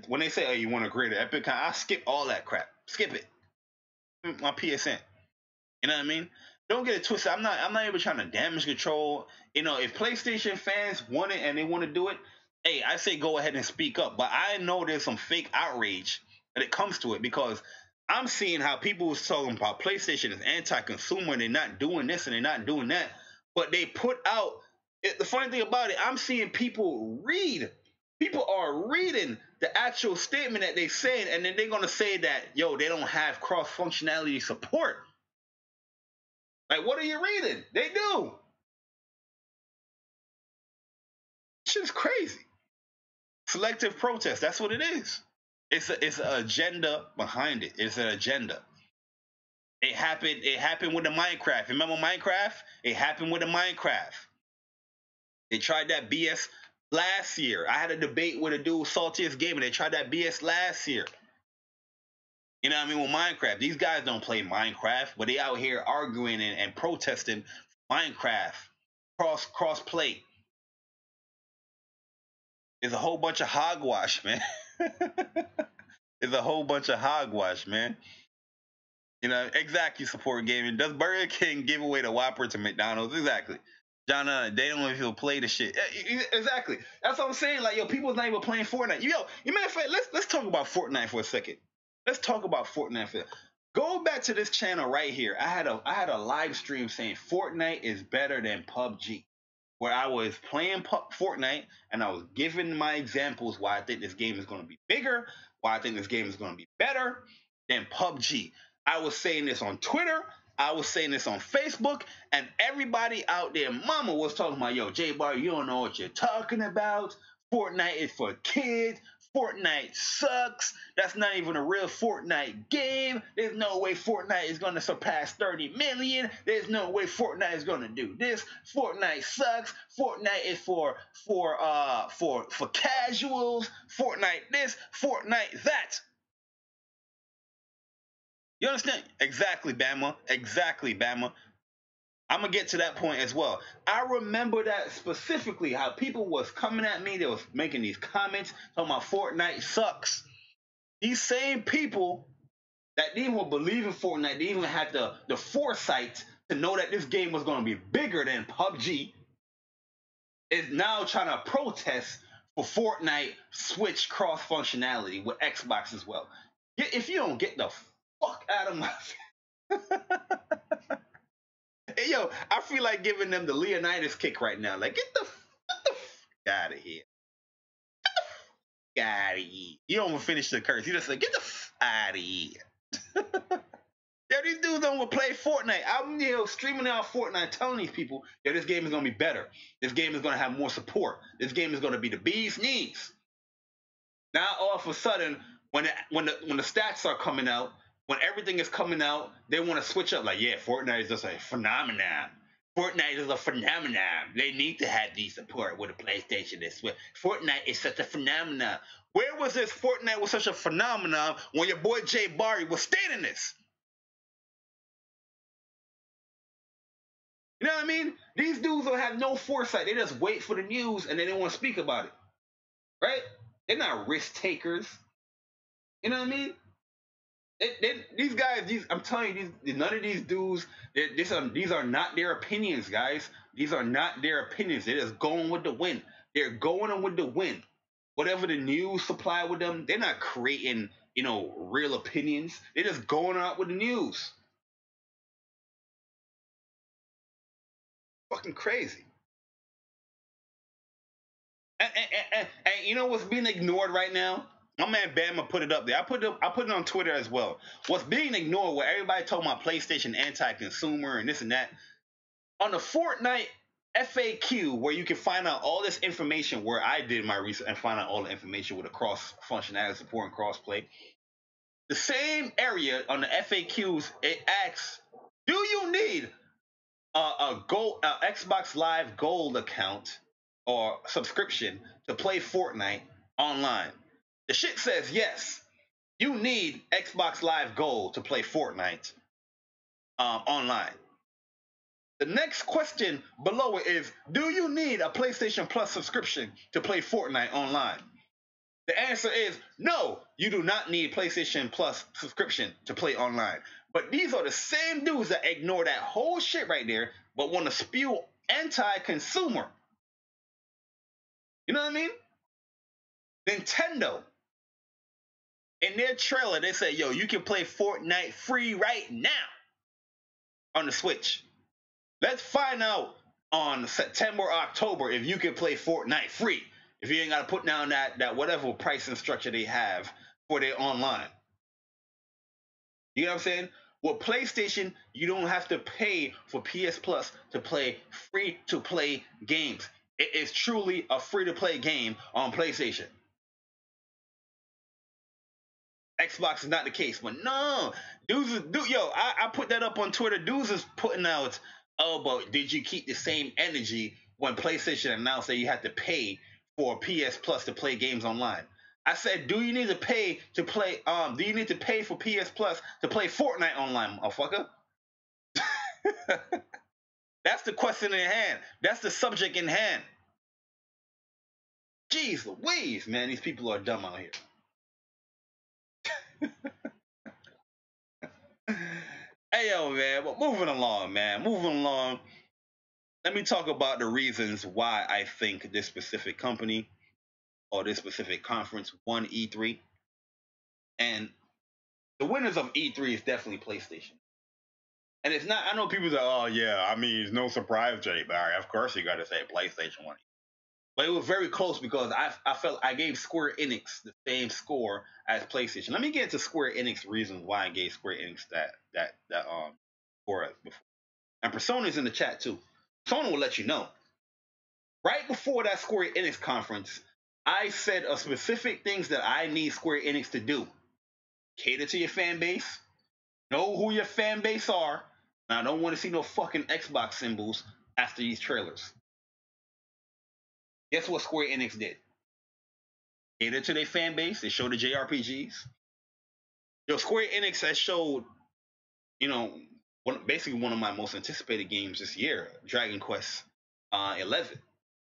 When they say, "Oh, you want to create an Epic account," I skip all that crap. Skip it. My PSN. You know what I mean? Don't get it twisted. I'm not even trying to damage control. You know, if PlayStation fans want it and they want to do it, hey, I say go ahead and speak up. But I know there's some fake outrage when it comes to it because I'm seeing how people was talking about PlayStation is anti-consumer and they're not doing this and they're not doing that. But they put out the funny thing about it, I'm seeing people read. People are reading the actual statement that they saying, and then they're gonna say that, yo, they don't have cross functionality support. Like, what are you reading? They do. Shit's crazy. Selective protest. That's what it is. It's an agenda behind it. It's an agenda. It happened. It happened with the Minecraft. Remember Minecraft? It happened with the Minecraft. They tried that BS last year. I had a debate with a dude, Saltiest Gamer. They tried that BS last year. You know what I mean? With Minecraft. These guys don't play Minecraft, but they out here arguing and protesting Minecraft. Cross play. It's a whole bunch of hogwash, man. It's a whole bunch of hogwash, man. You know, exactly, support gaming. Does Burger King give away the Whopper to McDonald's? Exactly. John, they don't even play the shit. Exactly. That's what I'm saying. Like, yo, people's not even playing Fortnite. Yo, you matter of fact, let's talk about Fortnite for a second. Let's talk about Fortnite for. Go back to this channel right here. I had a live stream saying Fortnite is better than PUBG, where I was playing Fortnite and I was giving my examples why I think this game is going to be bigger, why I think this game is going to be better than PUBG. I was saying this on Twitter, I was saying this on Facebook, and everybody out there, mama, was talking about, yo, JayBari, you don't know what you're talking about. Fortnite is for kids. Fortnite sucks. That's not even a real Fortnite game. There's no way Fortnite is going to surpass 30 million. There's no way Fortnite is going to do this. Fortnite sucks. Fortnite is for casuals. Fortnite this, Fortnite that. You understand? Exactly, Bama. Exactly, Bama. I'm gonna get to that point as well. I remember that specifically, how people was coming at me, they was making these comments talking about Fortnite sucks. These same people that didn't even believe in Fortnite, they even had the foresight to know that this game was gonna be bigger than PUBG, is now trying to protest for Fortnite Switch cross functionality with Xbox as well. If you don't get the fuck out of my Hey, yo, I feel like giving them the Leonidas kick right now. Like, get the fuck out of here. Get out of here. You don't even finish the curse. You just say, get the fuck out of here. Yo, these dudes don't want to play Fortnite. I'm streaming out Fortnite, telling these people, yo, this game is going to be better. This game is going to have more support. This game is going to be the bee's knees. Now, all of a sudden, when the stats are coming out, when everything is coming out, they want to switch up. Like, yeah, Fortnite is just a phenomenon. Fortnite is a phenomenon. They need to have these support with a PlayStation. Fortnite is such a phenomenon. Where was this Fortnite was such a phenomenon when your boy JayBari was stating this? You know what I mean? These dudes don't have no foresight. They just wait for the news and they don't want to speak about it. Right? They're not risk takers. You know what I mean? These guys, I'm telling you, none of these dudes, these are not their opinions, guys. These are not their opinions. They're just going with the wind. They're going with the wind. Whatever the news supply with them, they're not creating, real opinions. They're just going out with the news. Fucking crazy. And you know what's being ignored right now? My man Bama put it up there. I put it on Twitter as well. What's being ignored, where everybody talking about PlayStation anti-consumer and this and that, on the Fortnite FAQ, where you can find out all this information, where I did my research and find out all the information with the cross functionality support and cross-play. The same area on the FAQs, it asks, do you need a Xbox Live Gold account or subscription to play Fortnite online? The shit says yes. You need Xbox Live Gold to play Fortnite online. The next question below it is, do you need a PlayStation Plus subscription to play Fortnite online? The answer is no, you do not need PlayStation Plus subscription to play online. But these are the same dudes that ignore that whole shit right there, but want to spew anti-consumer. You know what I mean? Nintendo, in their trailer, they say, yo, you can play Fortnite free right now on the Switch. Let's find out on September or October if you can play Fortnite free. If you ain't got to put down that whatever pricing structure they have for their online. You know what I'm saying? With PlayStation, you don't have to pay for PS Plus to play free-to-play games. It is truly a free-to-play game on PlayStation. Xbox is not the case, but no. I put that up on Twitter. Dudes is putting out, oh, but did you keep the same energy when PlayStation announced that you had to pay for PS Plus to play games online? I said, do you need to pay to play? Do you need to pay for PS Plus to play Fortnite online, motherfucker? That's the question in hand. That's the subject in hand. Jeez Louise, man, these people are dumb out here. Hey, yo, man, but moving along, man. Moving along. Let me talk about the reasons why I think this specific company or this specific conference won E3. And the winners of E3 is definitely PlayStation. And it's not, I know people say, oh, yeah, I mean, it's no surprise, JayBari. Of course you got to say PlayStation won. But it was very close because I felt I gave Square Enix the same score as PlayStation. Let me get into Square Enix reasons why I gave Square Enix that score before. And Persona's in the chat too. Persona will let you know. Right before that Square Enix conference, I said a specific things that I need Square Enix to do. Cater to your fan base. Know who your fan base are. And I don't want to see no fucking Xbox symbols after these trailers. Guess what Square Enix did? Cater to their fan base. They showed the JRPGs. Yo, Square Enix has showed, basically one of my most anticipated games this year, Dragon Quest 11.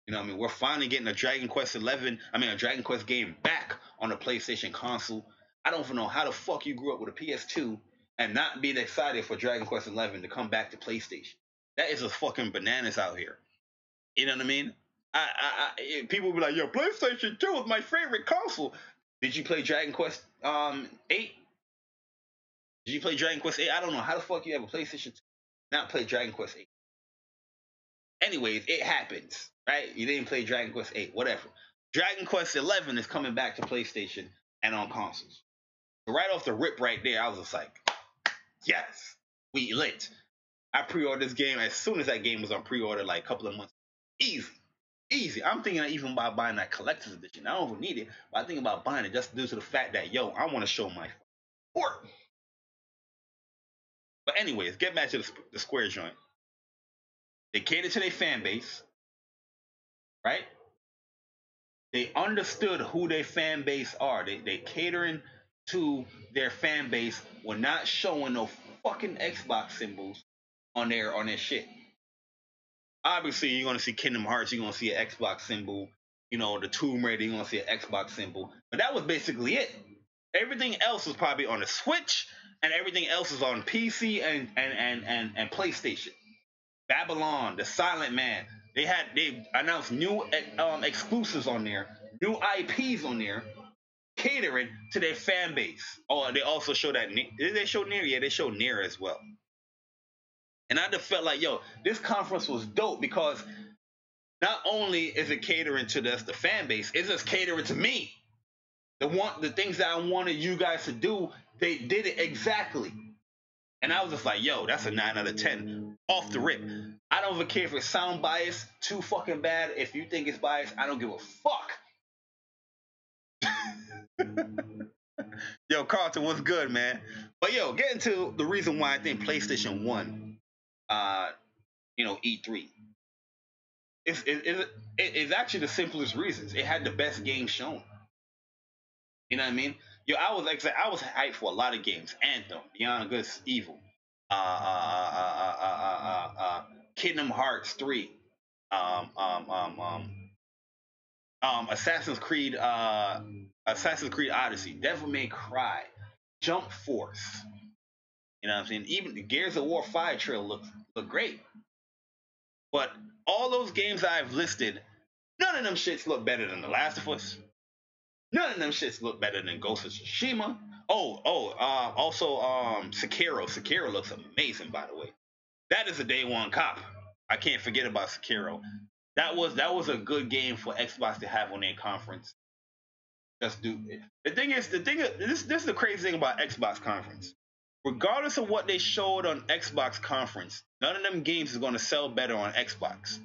You know what I mean? We're finally getting a Dragon Quest game back on the PlayStation console. I don't even know how the fuck you grew up with a PS2 and not being excited for Dragon Quest 11 to come back to PlayStation. That is a fucking bananas out here. You know what I mean? People be like, yo, PlayStation 2 is my favorite console. Did you play Dragon Quest 8? Did you play Dragon Quest 8? I don't know. How the fuck you have a PlayStation 2 not play Dragon Quest 8? Anyways, it happens, right? You didn't play Dragon Quest 8, whatever. Dragon Quest 11 is coming back to PlayStation and on consoles. So right off the rip right there, I was just like, yes, we lit. I pre-ordered this game as soon as that game was on pre-order, like a couple of months. Easy. I'm thinking of even about buying that collector's edition. I don't even need it, but I think about buying it just due to the fact that, yo, I want to show my support. But anyways, get back to the Square joint. They cater to their fan base, right? They understood who their fan base are. They catering to their fan base. We're not showing no fucking Xbox symbols on their shit. Obviously, you're gonna see Kingdom Hearts. You're gonna see an Xbox symbol. The Tomb Raider. You're gonna see an Xbox symbol. But that was basically it. Everything else was probably on the Switch, and everything else is on PC and PlayStation. Babylon, The Silent Man. They announced new exclusives on there, new IPs on there, catering to their fan base. Oh, they also showed that. Did they show Near? Yeah, they showed Near as well. And I just felt like, yo, this conference was dope because not only is it catering to the fan base, it's just catering to me. The things that I wanted you guys to do, they did it exactly. And I was just like, yo, that's a 9 out of 10 off the rip. I don't even care if it's sound biased, too fucking bad. If you think it's biased, I don't give a fuck. Yo, Carlton, what's good, man? But yo, getting to the reason why I think PlayStation won, E3. It's actually the simplest reasons. It had the best game shown. You know what I mean? Yo, I was hyped for a lot of games. Anthem, Beyond Good Evil, Kingdom Hearts 3, um, um, um, um, Assassin's Creed Odyssey, Devil May Cry, Jump Force. You know what I'm saying? Even the Gears of War 5 trailer look great. But all those games I've listed, none of them shits look better than The Last of Us. None of them shits look better than Ghost of Tsushima. Also Sekiro. Sekiro looks amazing, by the way. That is a day one cop. I can't forget about Sekiro. That was a good game for Xbox to have on their conference. Just do it. This is the crazy thing about Xbox conference. Regardless of what they showed on Xbox conference, none of them games is going to sell better on Xbox.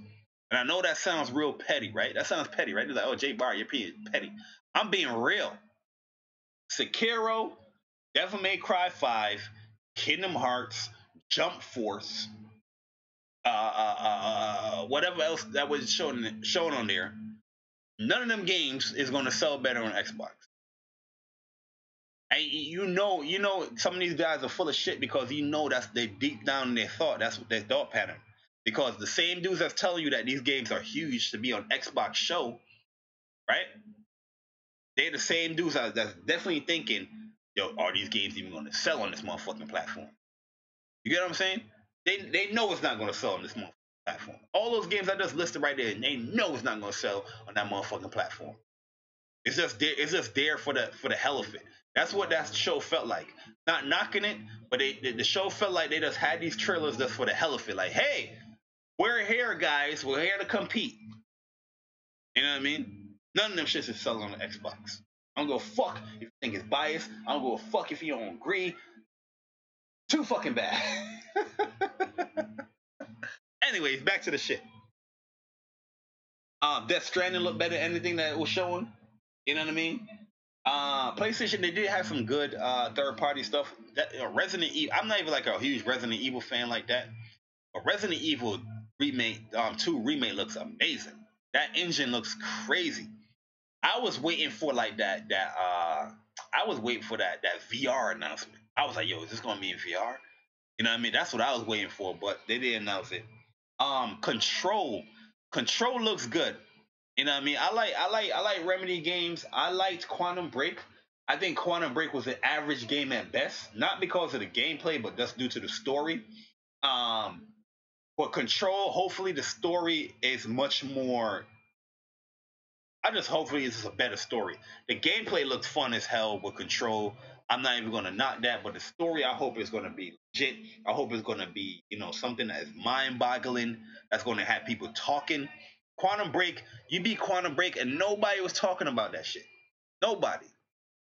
And I know that sounds real petty, right? That sounds petty, right? They're like, oh, JayBari, you're being petty. I'm being real. Sekiro, Devil May Cry 5, Kingdom Hearts, Jump Force, whatever else that was shown on there. None of them games is going to sell better on Xbox. And you know, some of these guys are full of shit because that's they deep down in their thought. That's what their thought pattern. Because the same dudes that's telling you that these games are huge to be on Xbox show, right? They're the same dudes that's definitely thinking, yo, are these games even going to sell on this motherfucking platform? You get what I'm saying? They know it's not going to sell on this motherfucking platform. All those games I just listed right there, they know it's not going to sell on that motherfucking platform. It's just there for the hell of it. That's what that show felt like. Not knocking it, but the show felt like they just had these trailers just for the hell of it. Like, hey, we're here, guys. We're here to compete. You know what I mean? None of them shits is selling on the Xbox. I don't go fuck if you think it's biased. I don't go fuck if you don't agree. Too fucking bad. Anyways, back to the shit. Death Stranding looked better than anything that was showing. You know what I mean? PlayStation, they did have some good third party stuff. Resident Evil, I'm not even like a huge Resident Evil fan like that. But Resident Evil remake 2 remake looks amazing. That engine looks crazy. I was waiting for like I was waiting for that VR announcement. I was like, yo, is this gonna be in VR? You know what I mean? That's what I was waiting for, but they didn't announce it. Control looks good. You know what I mean? I like Remedy games. I liked Quantum Break. I think Quantum Break was an average game at best, not because of the gameplay, but just due to the story. Um, but Control, hopefully the story is much more. Hopefully it's a better story. The gameplay looks fun as hell with Control. I'm not even gonna knock that, but the story I hope is gonna be legit. I hope it's gonna be, something that is mind-boggling. That's gonna have people talking. Quantum Break, you beat Quantum Break, and nobody was talking about that shit. Nobody.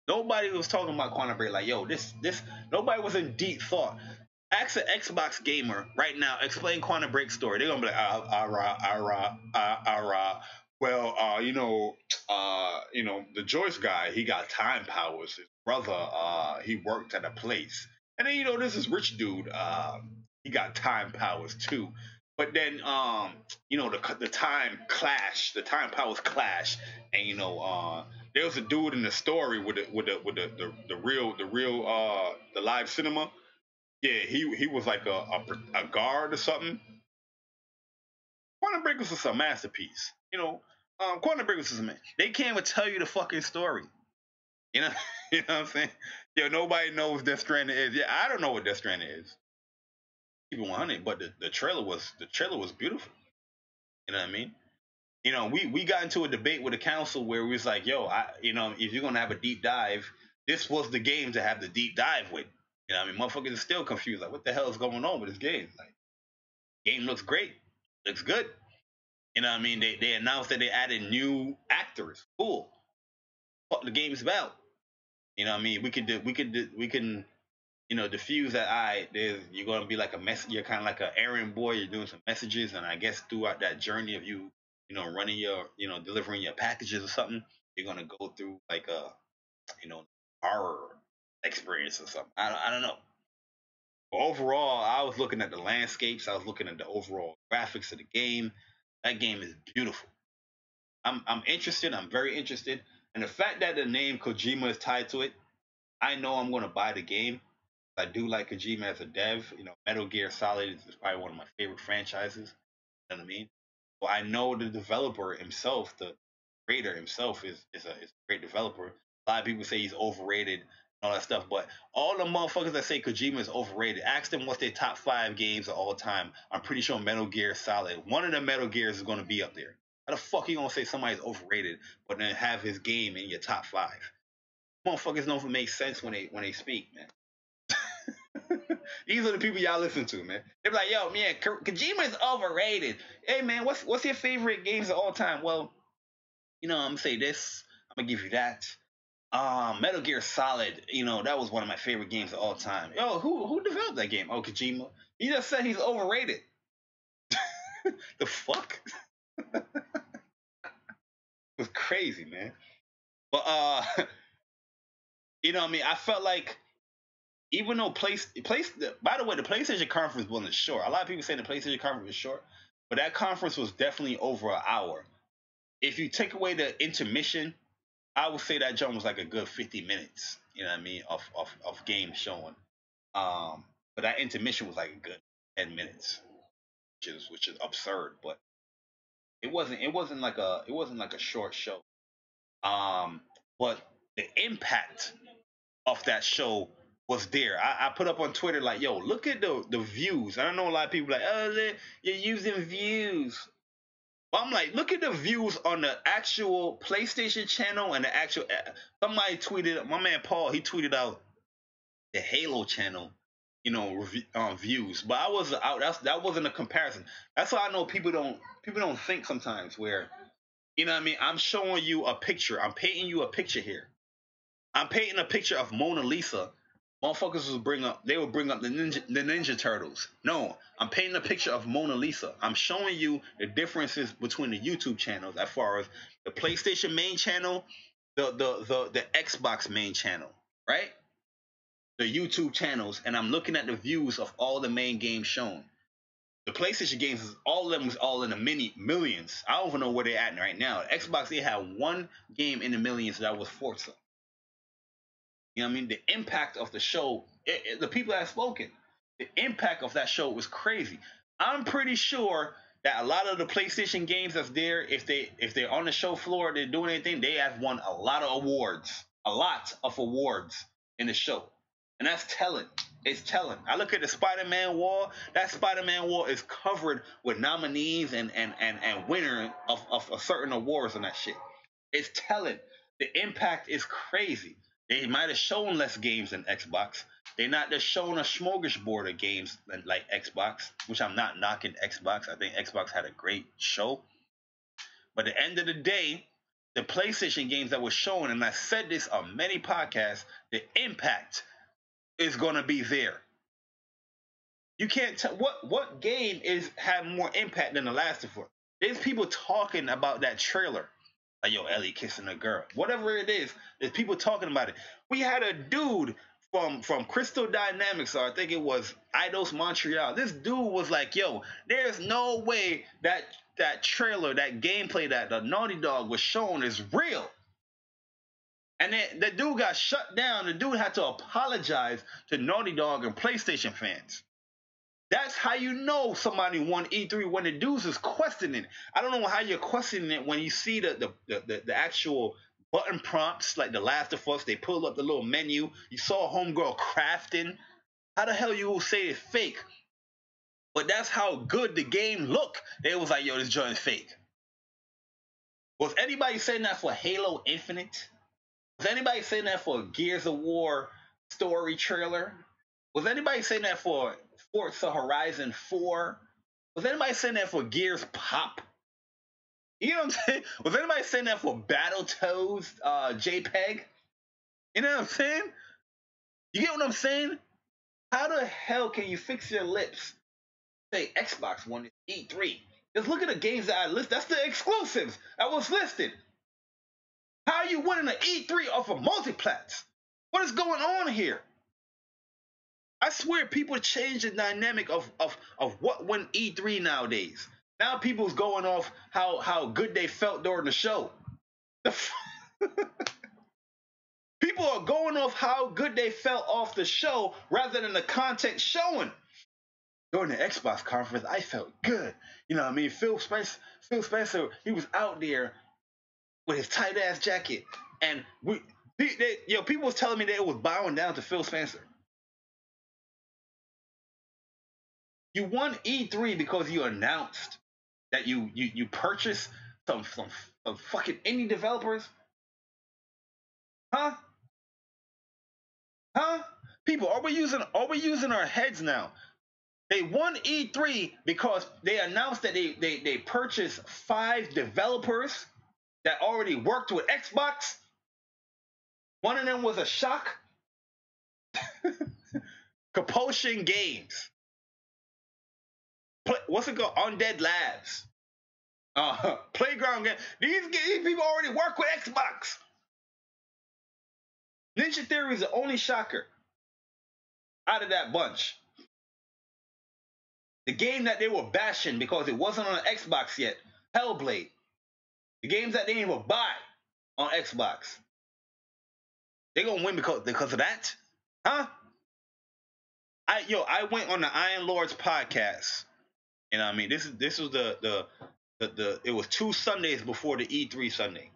Nobody was talking about Quantum Break. Like, yo, this. Nobody was in deep thought. Ask an Xbox gamer right now, explain Quantum Break story. They're gonna be like, well, the Joyce guy, he got time powers. His brother, he worked at a place, and then this is rich dude, he got time powers too. But then, the time powers clash, and there was a dude in the story with the real the live cinema. Yeah, he was like a guard or something. Quantum Break was just a masterpiece. Quantum Break was just a man. They can't even tell you the fucking story. You know, you know what I'm saying? Nobody knows Death Stranding is. Yeah, I don't know what Death Stranding is. keep it 100. But the trailer was beautiful. You know what I mean? We got into a debate with the council where we was like, yo, if you're gonna have a deep dive, this was the game to have the deep dive with. You know what I mean? Motherfuckers are still confused. Like, what the hell is going on with this game? Like, game looks great, looks good. You know what I mean? They announced that they added new actors. Cool. What the game's about. You know what I mean? We can diffuse that. You're gonna be like a mess. You're kind of like an errand boy. You're doing some messages, and I guess throughout that journey of running delivering your packages or something, you're gonna go through like a you know horror experience or something. I don't know. But overall, I was looking at the landscapes. I was looking at the overall graphics of the game. That game is beautiful. I'm interested. I'm very interested, and the fact that the name Kojima is tied to it, I know I'm gonna buy the game. I do like Kojima as a dev. Metal Gear Solid is probably one of my favorite franchises. You know what I mean? Well, I know the developer himself, the creator himself, is a great developer. A lot of people say he's overrated and all that stuff, but all the motherfuckers that say Kojima is overrated, ask them what's their top 5 games of all time. I'm pretty sure Metal Gear Solid, one of the Metal Gears, is going to be up there. How the fuck you gonna say somebody's overrated, but then have his game in your top 5? Motherfuckers don't make sense when they speak, man. These are the people y'all listen to, man. They're like, yo, man, Kojima is overrated. Hey, man, what's your favorite games of all time? Well, I'm gonna say this. I'm gonna give you that. Metal Gear Solid. That was one of my favorite games of all time. Yo, who developed that game? Oh, Kojima. He just said he's overrated. The fuck? It was crazy, man. But what I mean? I felt like even though by the way, the PlayStation conference wasn't short. A lot of people say the PlayStation conference was short, but that conference was definitely over an hour. If you take away the intermission, I would say that jump was like a good 50 minutes. You know what I mean? Of games showing. But that intermission was like a good 10 minutes, which is absurd. But it wasn't like a short show. Um, but the impact of that show was there. I put up on Twitter like, yo, look at the views. I don't know, a lot of people like, oh, you're using views. But I'm like, look at the views on the actual PlayStation channel and the actual. Somebody tweeted, my man Paul, he tweeted out the Halo channel, views. But I was out. That wasn't a comparison. That's why I know people don't think sometimes. Where what I mean, I'm showing you a picture. I'm painting you a picture here. I'm painting a picture of Mona Lisa. Motherfuckers will bring up the Ninja Turtles. No, I'm painting a picture of Mona Lisa. I'm showing you the differences between the YouTube channels as far as the PlayStation main channel, the Xbox main channel, right? The YouTube channels, and I'm looking at the views of all the main games shown. The PlayStation games, all of them was all in the millions. I don't even know where they're at right now. Xbox, they had one game in the millions, that was Forza. You know what I mean? The impact of the show, the people that have spoken, the impact of that show was crazy. I'm pretty sure that a lot of the PlayStation games that's there, if they're on the show floor, they're doing anything, they have won a lot of awards in the show, and that's telling. It's telling. I look at the Spider-Man wall. That Spider-Man wall is covered with nominees and winner of certain awards and that shit. It's telling. The impact is crazy. They might have shown less games than Xbox. They're not just showing a smorgasbord of games like Xbox, which I'm not knocking Xbox. I think Xbox had a great show. But at the end of the day, the PlayStation games that were shown, and I said this on many podcasts, the impact is going to be there. You can't tell what game is have more impact than The Last of Us. There's people talking about that trailer. Like, yo, Ellie kissing a girl. Whatever it is, there's people talking about it. We had a dude from Crystal Dynamics, or I think it was Eidos Montreal. This dude was like, yo, there's no way that trailer, that gameplay that the Naughty Dog was showing is real. And then the dude got shut down. The dude had to apologize to Naughty Dog and PlayStation fans. That's how you know somebody won E3, when the dudes is questioning. I don't know how you're questioning it when you see the actual button prompts like The Last of Us. They pull up the little menu. You saw a homegirl crafting. How the hell you will say it's fake But that's how good the game looked. They was like, yo, this joint is fake. Was anybody saying that for Halo Infinite? Was anybody saying that for Gears of War story trailer? Was anybody saying that for Forza Horizon 4? Was anybody saying that for Gears Pop? You know what I'm saying? Was anybody saying that for Battletoads JPEG? You know what I'm saying? You get what I'm saying? How the hell can you fix your lips? Say Xbox One is E3. Just look at the games that I list. That's the exclusives that was listed. How are you winning an E3 off of multiplats? What is going on here? I swear people change the dynamic of what went E3 nowadays. Now people's going off how good they felt during the show. People are going off how good they felt off the show rather than the content showing. During the Xbox conference, I felt good. You know what I mean? Phil Spencer, he was out there with his tight ass jacket, and people was telling me that it was bowing down to Phil Spencer. You won E3 because you announced that you purchased some fucking indie developers, huh? Huh? People, are we using our heads now? They won E3 because they announced that they purchased 5 developers that already worked with Xbox. One of them was a shock. Compulsion Games. What's it called? Undead Labs. Playground Game. These people already work with Xbox. Ninja Theory is the only shocker out of that bunch. The game that they were bashing because it wasn't on Xbox yet, Hellblade. The games that they didn't even buy on Xbox. They gonna win because of that? Huh? I went on the Iron Lords podcast. You know what I mean? This was the it was 2 Sundays before the E3 Sunday.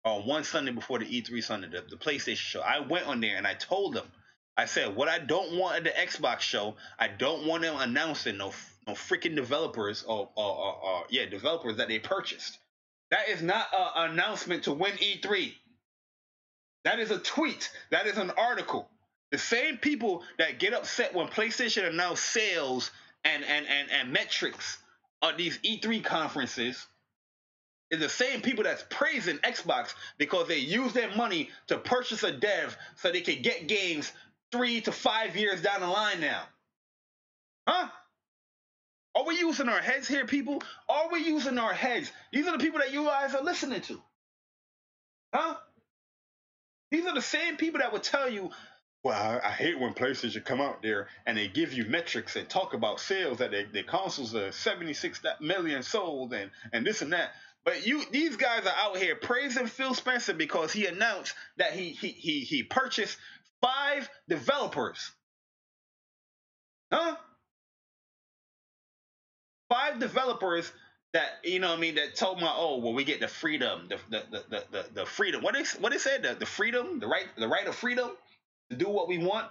Or 1 Sunday before the E3 Sunday, the PlayStation show. I went on there and I told them, I said, what I don't want at the Xbox show, I don't want them announcing no freaking developers or developers that they purchased. That is not an announcement to win E3. That is a tweet. That is an article. The same people that get upset when PlayStation announce sales and metrics on these E3 conferences is the same people that's praising Xbox because they use their money to purchase a dev so they can get games 3 to 5 years down the line now. Huh? Are we using our heads here, people? Are we using our heads? These are the people that you guys are listening to. Huh? These are the same people that would tell you, well, I hate when PlayStation come out there and they give you metrics and talk about sales that their consoles are 76 million sold and this and that. But these guys are out here praising Phil Spencer because he announced that he purchased 5 developers. Huh? 5 developers that, you know what I mean, that told me, oh, well, we get the freedom, the freedom. What they said, the freedom, the right of freedom to do what we want.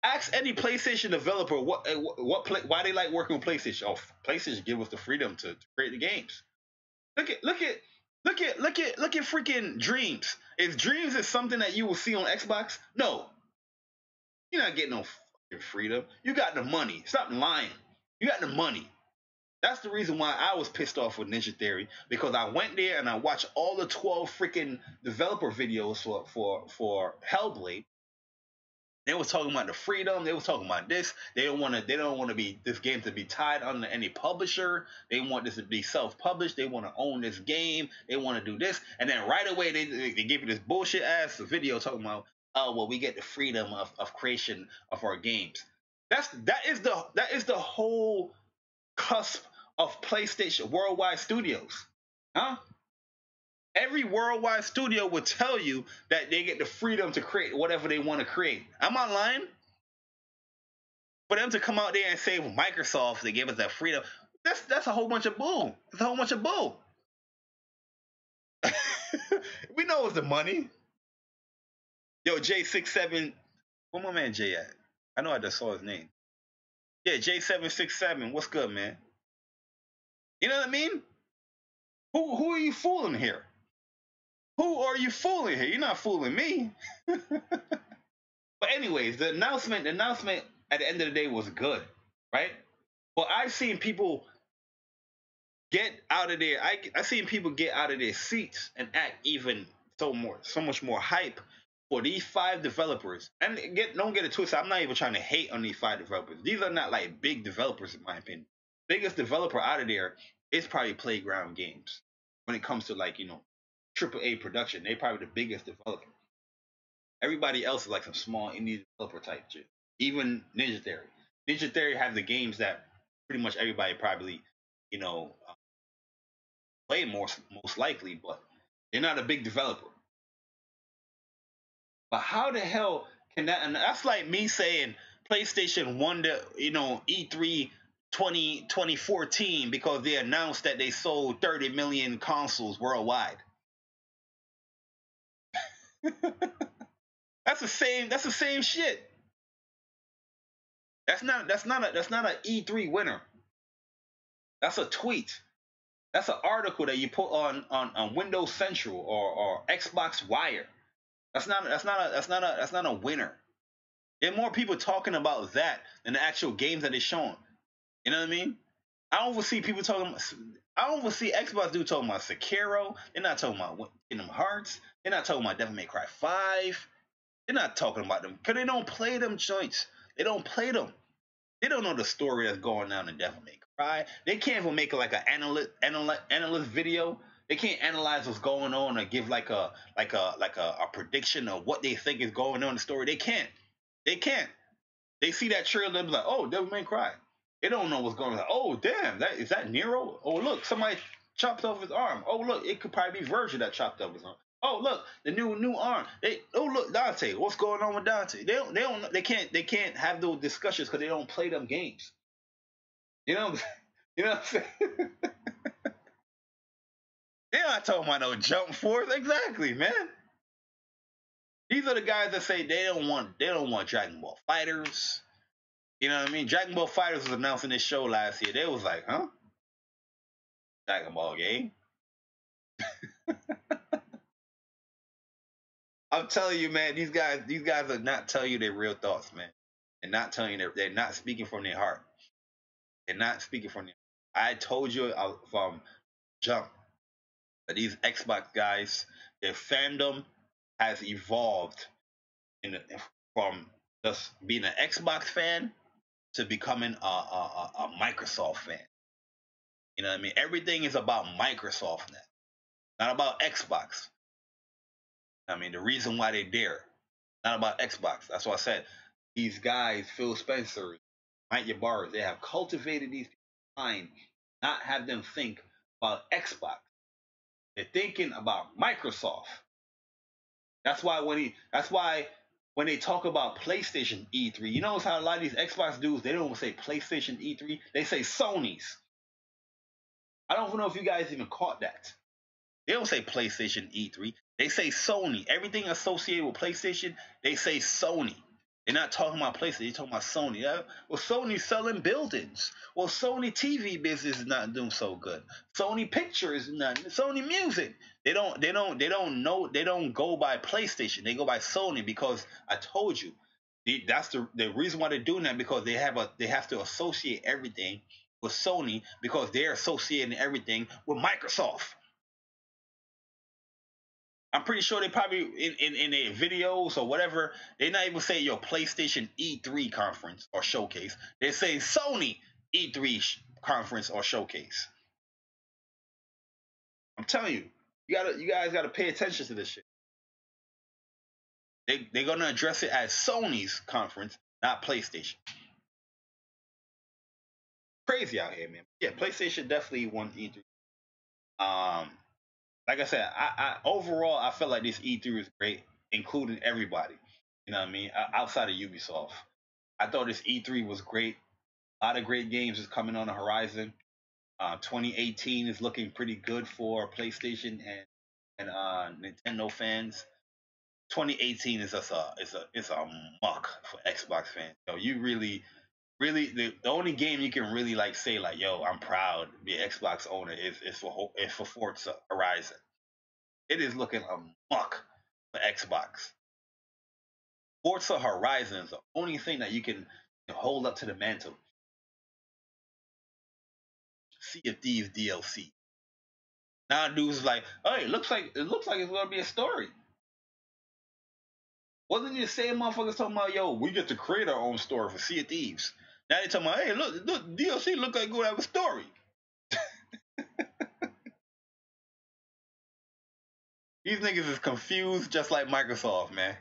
Ask any PlayStation developer why they like working with PlayStation. Oh, PlayStation give us the freedom to create the games. Look at freaking Dreams. If Dreams is something that you will see on Xbox, no. You're not getting no fucking freedom. You got the money. Stop lying. You got the money. That's the reason why I was pissed off with Ninja Theory, because I went there and I watched all the 12 freaking developer videos for Hellblade. They was talking about the freedom. They was talking about this. They don't want to be this game to be tied under any publisher. They want this to be self-published. They want to own this game. They want to do this. And then right away they give you this bullshit ass video talking about, oh well, we get the freedom of creation of our games. That is the whole cusp of PlayStation Worldwide Studios. Huh? Every worldwide studio would tell you that they get the freedom to create whatever they want to create. Am I lying? For them to come out there and say, well, Microsoft, they gave us that freedom. That's a whole bunch of bull. That's a whole bunch of bull. We know it's the money. Yo, J67, where my man Jay at? I know I just saw his name. Yeah, J767. What's good, man? You know what I mean? Who are you fooling here? Who are you fooling here? You're not fooling me. But anyways, the announcement at the end of the day was good, right? But I've seen people get out of there. I seen people get out of their seats and act even so much more hype for these five developers. And don't get it twisted. I'm not even trying to hate on these five developers. These are not like big developers in my opinion. Biggest developer out of there is probably Playground Games. When it comes to like AAA production, they probably the biggest developer. Everybody else is like some small indie developer type shit. Even Ninja Theory. Ninja Theory have the games that pretty much everybody probably you know play most likely, but they're not a big developer. But how the hell can that? And that's like me saying PlayStation won the E3 2014 because they announced that they sold 30 million consoles worldwide. That's the same shit. That's not a E3 winner. That's a tweet. That's an article that you put on Windows Central or Xbox Wire. That's not a winner. There are more people talking about that than the actual games that they're showing. You know what I mean? I don't see people talking. I don't see Xbox dude talking about Sekiro. They're not talking about Kingdom Hearts. They're not talking about Devil May Cry 5. They're not talking about them because they don't play them joints. They don't play them. They don't know the story that's going on in Devil May Cry. They can't even make like an analyst video. They can't analyze what's going on or give like a prediction of what they think is going on in the story. They can't. They can't. They see that trailer, they'll be like, "Oh, Devil May Cry." They don't know what's going on. Oh, damn, is that Nero? Oh, look, somebody chopped off his arm. Oh, look, it could probably be Virgil that chopped off his arm. Oh, look, the new arm. Look, Dante. What's going on with Dante? They can't have those discussions because they don't play them games. You know, you know what I'm saying? They're not talking about no jump force. Exactly, man. These are the guys that say they don't want Dragon Ball Fighters. You know what I mean? Dragon Ball Fighters was announcing this show last year. They was like, huh? Dragon Ball game? I'm telling you, man, these guys are not telling you their real thoughts, man. They're not telling you they're not speaking from their heart. They're not speaking from their I told you from jump that these Xbox guys, their fandom has evolved from just being an Xbox fan to becoming a Microsoft fan. You know what I mean? Everything is about Microsoft now, not about Xbox. I mean, the reason why they're there, not about Xbox. That's why I said these guys, Phil Spencer, Mike Ybarra, they have cultivated these people's mind, not have them think about Xbox. They're thinking about Microsoft. That's why when they talk about PlayStation E3, you notice how a lot of these Xbox dudes they don't say PlayStation E3, they say Sony's. I don't know if you guys even caught that. They don't say PlayStation E3. They say Sony. Everything associated with PlayStation, they say Sony. They're not talking about PlayStation. They're talking about Sony. Well, Sony's selling buildings. Well, Sony TV business is not doing so good. Sony Pictures is not. Sony Music. They don't know. They don't go by PlayStation. They go by Sony because I told you. That's the reason why they're doing that because they have to associate everything with Sony because they're associating everything with Microsoft. I'm pretty sure they probably in their videos or whatever, they not even say your PlayStation E3 conference or showcase. They say Sony E3 conference or showcase. I'm telling you, you guys gotta pay attention to this shit. They're gonna address it as Sony's conference, not PlayStation. Crazy out here, man. Yeah, PlayStation definitely won E3. Um, like I said, I overall I felt like this E3 was great, including everybody. You know what I mean? Outside of Ubisoft. I thought this E3 was great. A lot of great games is coming on the horizon. 2018 is looking pretty good for PlayStation and Nintendo fans. 2018 is just a muck for Xbox fans. So you really Really, the only game you can really like say like, yo, I'm proud to be an Xbox owner is for Forza Horizon. It is looking a muck for Xbox. Forza Horizon is the only thing that you can hold up to the mantle. Sea of Thieves DLC. Now dudes is like, hey, it looks like it's gonna be a story. Wasn't it the same motherfuckers talking about, yo, we get to create our own story for Sea of Thieves? Now they talking about, hey, look, DLC look like it gonna have a story. These niggas is confused just like Microsoft, man.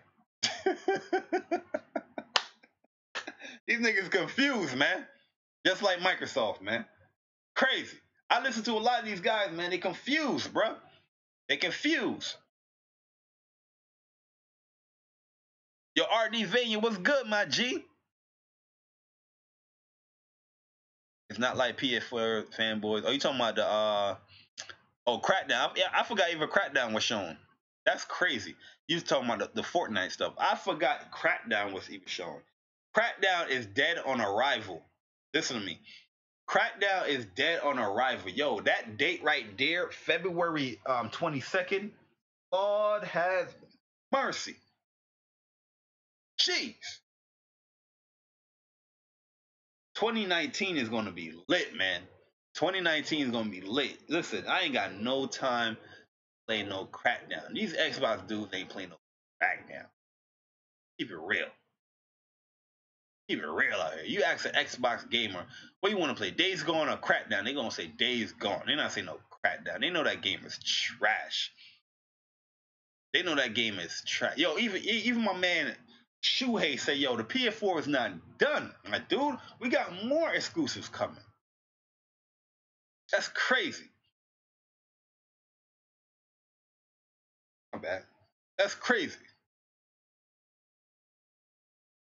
These niggas confused, man. Just like Microsoft, man. Crazy. I listen to a lot of these guys, man. They confused, bro. They confused. Yo, RD Vania, what's good, my G? It's not like PS4 fanboys. Oh, you talking about the Crackdown? Yeah, I forgot even Crackdown was shown. That's crazy. You was talking about the Fortnite stuff. I forgot Crackdown was even shown. Crackdown is dead on arrival. Listen to me. Crackdown is dead on arrival. Yo, that date right there, February 22nd. Lord has mercy. Jeez. 2019 is gonna be lit, man. 2019 is gonna be lit. Listen, I ain't got no time playing no Crackdown. These Xbox dudes ain't playing no Crackdown. Keep it real. Keep it real out here. You ask an Xbox gamer, what you want to play, Days Gone or Crackdown? They gonna say Days Gone. They're not saying no Crackdown. They know that game is trash. They know that game is trash. Yo, even my man Shuhei say, yo, the PS4 is not done. Like, dude, we got more exclusives coming. That's crazy. My bad. That's crazy.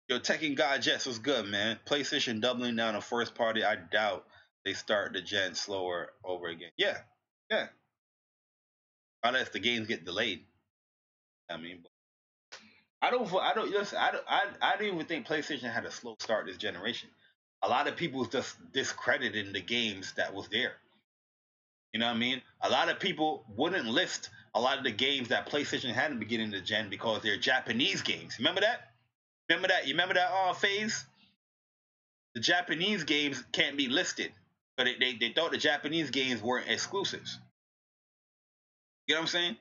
Yo, Tekken God Jets was good, man. PlayStation doubling down on first party. I doubt they start the gen slower over again. Yeah, yeah. Unless the games get delayed. I mean, listen. I don't even think PlayStation had a slow start this generation. A lot of people was just discrediting the games that was there. You know what I mean? A lot of people wouldn't list a lot of the games that PlayStation had in the beginning of the gen because they're Japanese games. Remember that? Remember that? You remember that phase? The Japanese games can't be listed. But they thought the Japanese games weren't exclusives. You know what I'm saying?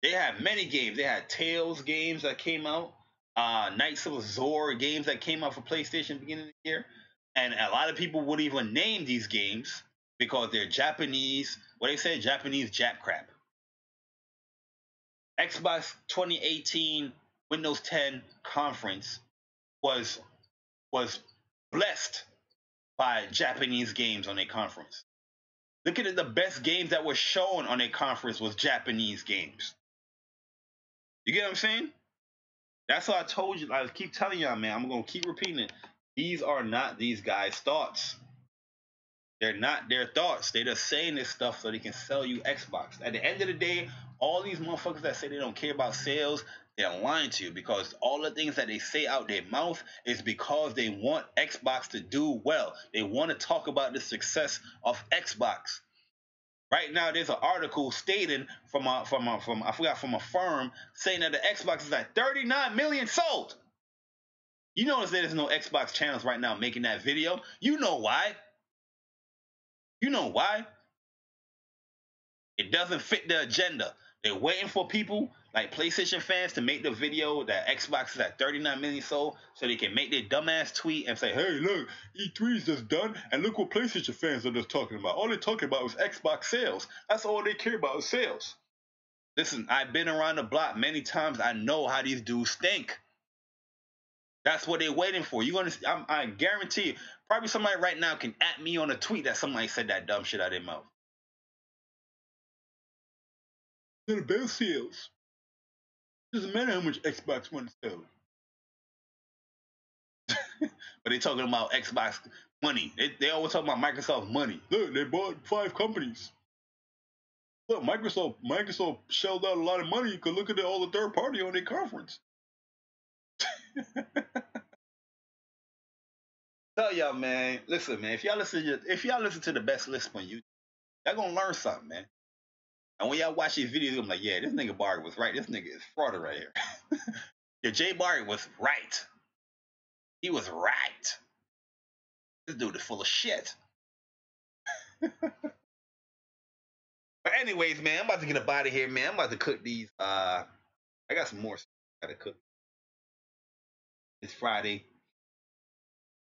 They had many games. They had Tales games that came out, Knights of Azor games that came out for PlayStation beginning of the year. And a lot of people would even name these games because they're Japanese, what they say, Japanese Jap crap. Xbox 2018 Windows 10 conference was was blessed by Japanese games on their conference. Look at the best games that were shown on a conference was Japanese games. You get what I'm saying? That's what I told you. I keep telling y'all, man. I'm gonna keep repeating it. These are not these guys' thoughts. They're not their thoughts. They're just saying this stuff so they can sell you Xbox. At the end of the day, all these motherfuckers that say they don't care about sales, they're lying to you because all the things that they say out their mouth is because they want Xbox to do well. They want to talk about the success of Xbox. Right now, there's an article stating from a firm saying that the Xbox is at 39 million sold. You notice there's no Xbox channels right now making that video. You know why? You know why? It doesn't fit the agenda. They're waiting for people like PlayStation fans to make the video that Xbox is at 39 million sold so they can make their dumbass tweet and say, hey, look, E3 is just done, and look what PlayStation fans are just talking about. All they're talking about is Xbox sales. That's all they care about is sales. Listen, I've been around the block many times. I know how these dudes think. That's what they're waiting for. You're gonna, I guarantee you, probably somebody right now can at me on a tweet that somebody said that dumb shit out of their mouth. They're the best sales. Doesn't matter how much Xbox One sells. But they talking about Xbox money. They always talk about Microsoft money. Look, they bought 5 companies. Look, Microsoft shelled out a lot of money. You could look at all the third party on their conference. Tell y'all, man. Listen, man. If y'all listen to the best list on YouTube, y'all gonna learn something, man. And when y'all watch these videos, I'm like, yeah, this nigga Barry was right. This nigga is fraud right here. Yeah, JayBari was right. He was right. This dude is full of shit. But anyways, man, I'm about to get up out of here, man. I'm about to cook these. I got some more stuff I gotta cook. It's Friday.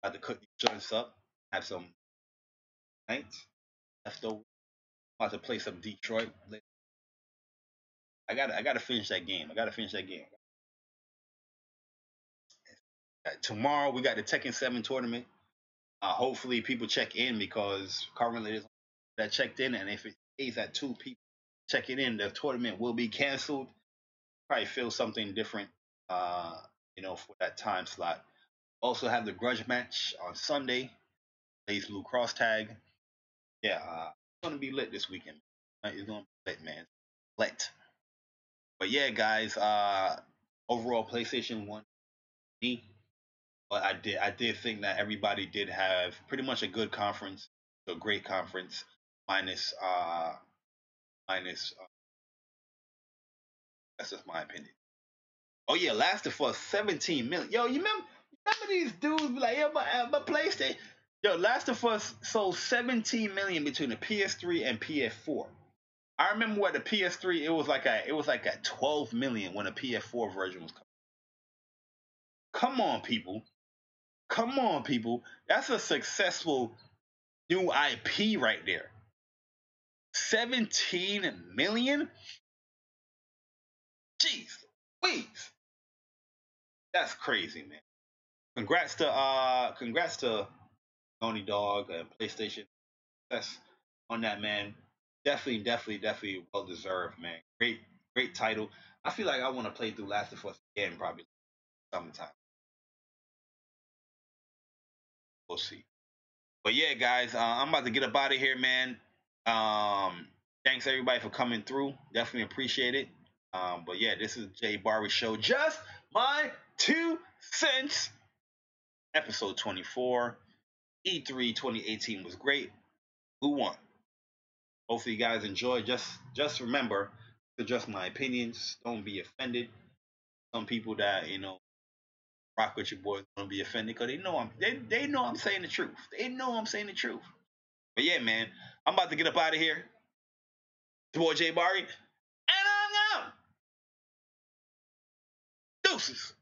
About to cook these joints up. Have some nights left over. About to play some Detroit. I gotta finish that game. I gotta finish that game. Tomorrow we got the Tekken 7 tournament. Hopefully people check in because currently there's that checked in, and if it stays at 2 people checking in, the tournament will be canceled. Probably feel something different, uh, for that time slot. Also have the grudge match on Sunday. Blaze Blue Cross Tag. Yeah, it's gonna be lit this weekend. It's gonna be lit, man. Lit. But yeah, guys. Overall, PlayStation 1 me. But I did think that everybody did have pretty much a good conference, a great conference, minus minus. That's just my opinion. Oh yeah, Last of Us 17 million. Yo, you remember these dudes be like, yo, my PlayStation. Yo, Last of Us sold 17 million between the PS3 and PS4. I remember what the PS3 it was like at 12 million when the PS4 version was coming. Come on, people. Come on, people. That's a successful new IP right there. 17 million? Jeez, please. That's crazy, man. Congrats to Tony Dog and PlayStation. That's on that, man. Definitely well deserved, man. Great title. I feel like I want to play through Last of Us again probably sometime. We'll see. But yeah, guys, I'm about to get up out of here, man. Thanks everybody for coming through. Definitely appreciate it. But yeah, this is JayBari Show. Just my 2 cents. Episode 24. E3 2018 was great. Who won? Hopefully you guys enjoy. Just remember, to just my opinions. Don't be offended. Some people that rock with your boys don't be offended because they know I'm saying the truth. They know I'm saying the truth. But yeah, man, I'm about to get up out of here. It's your boy JayBari, and I'm out. Deuces.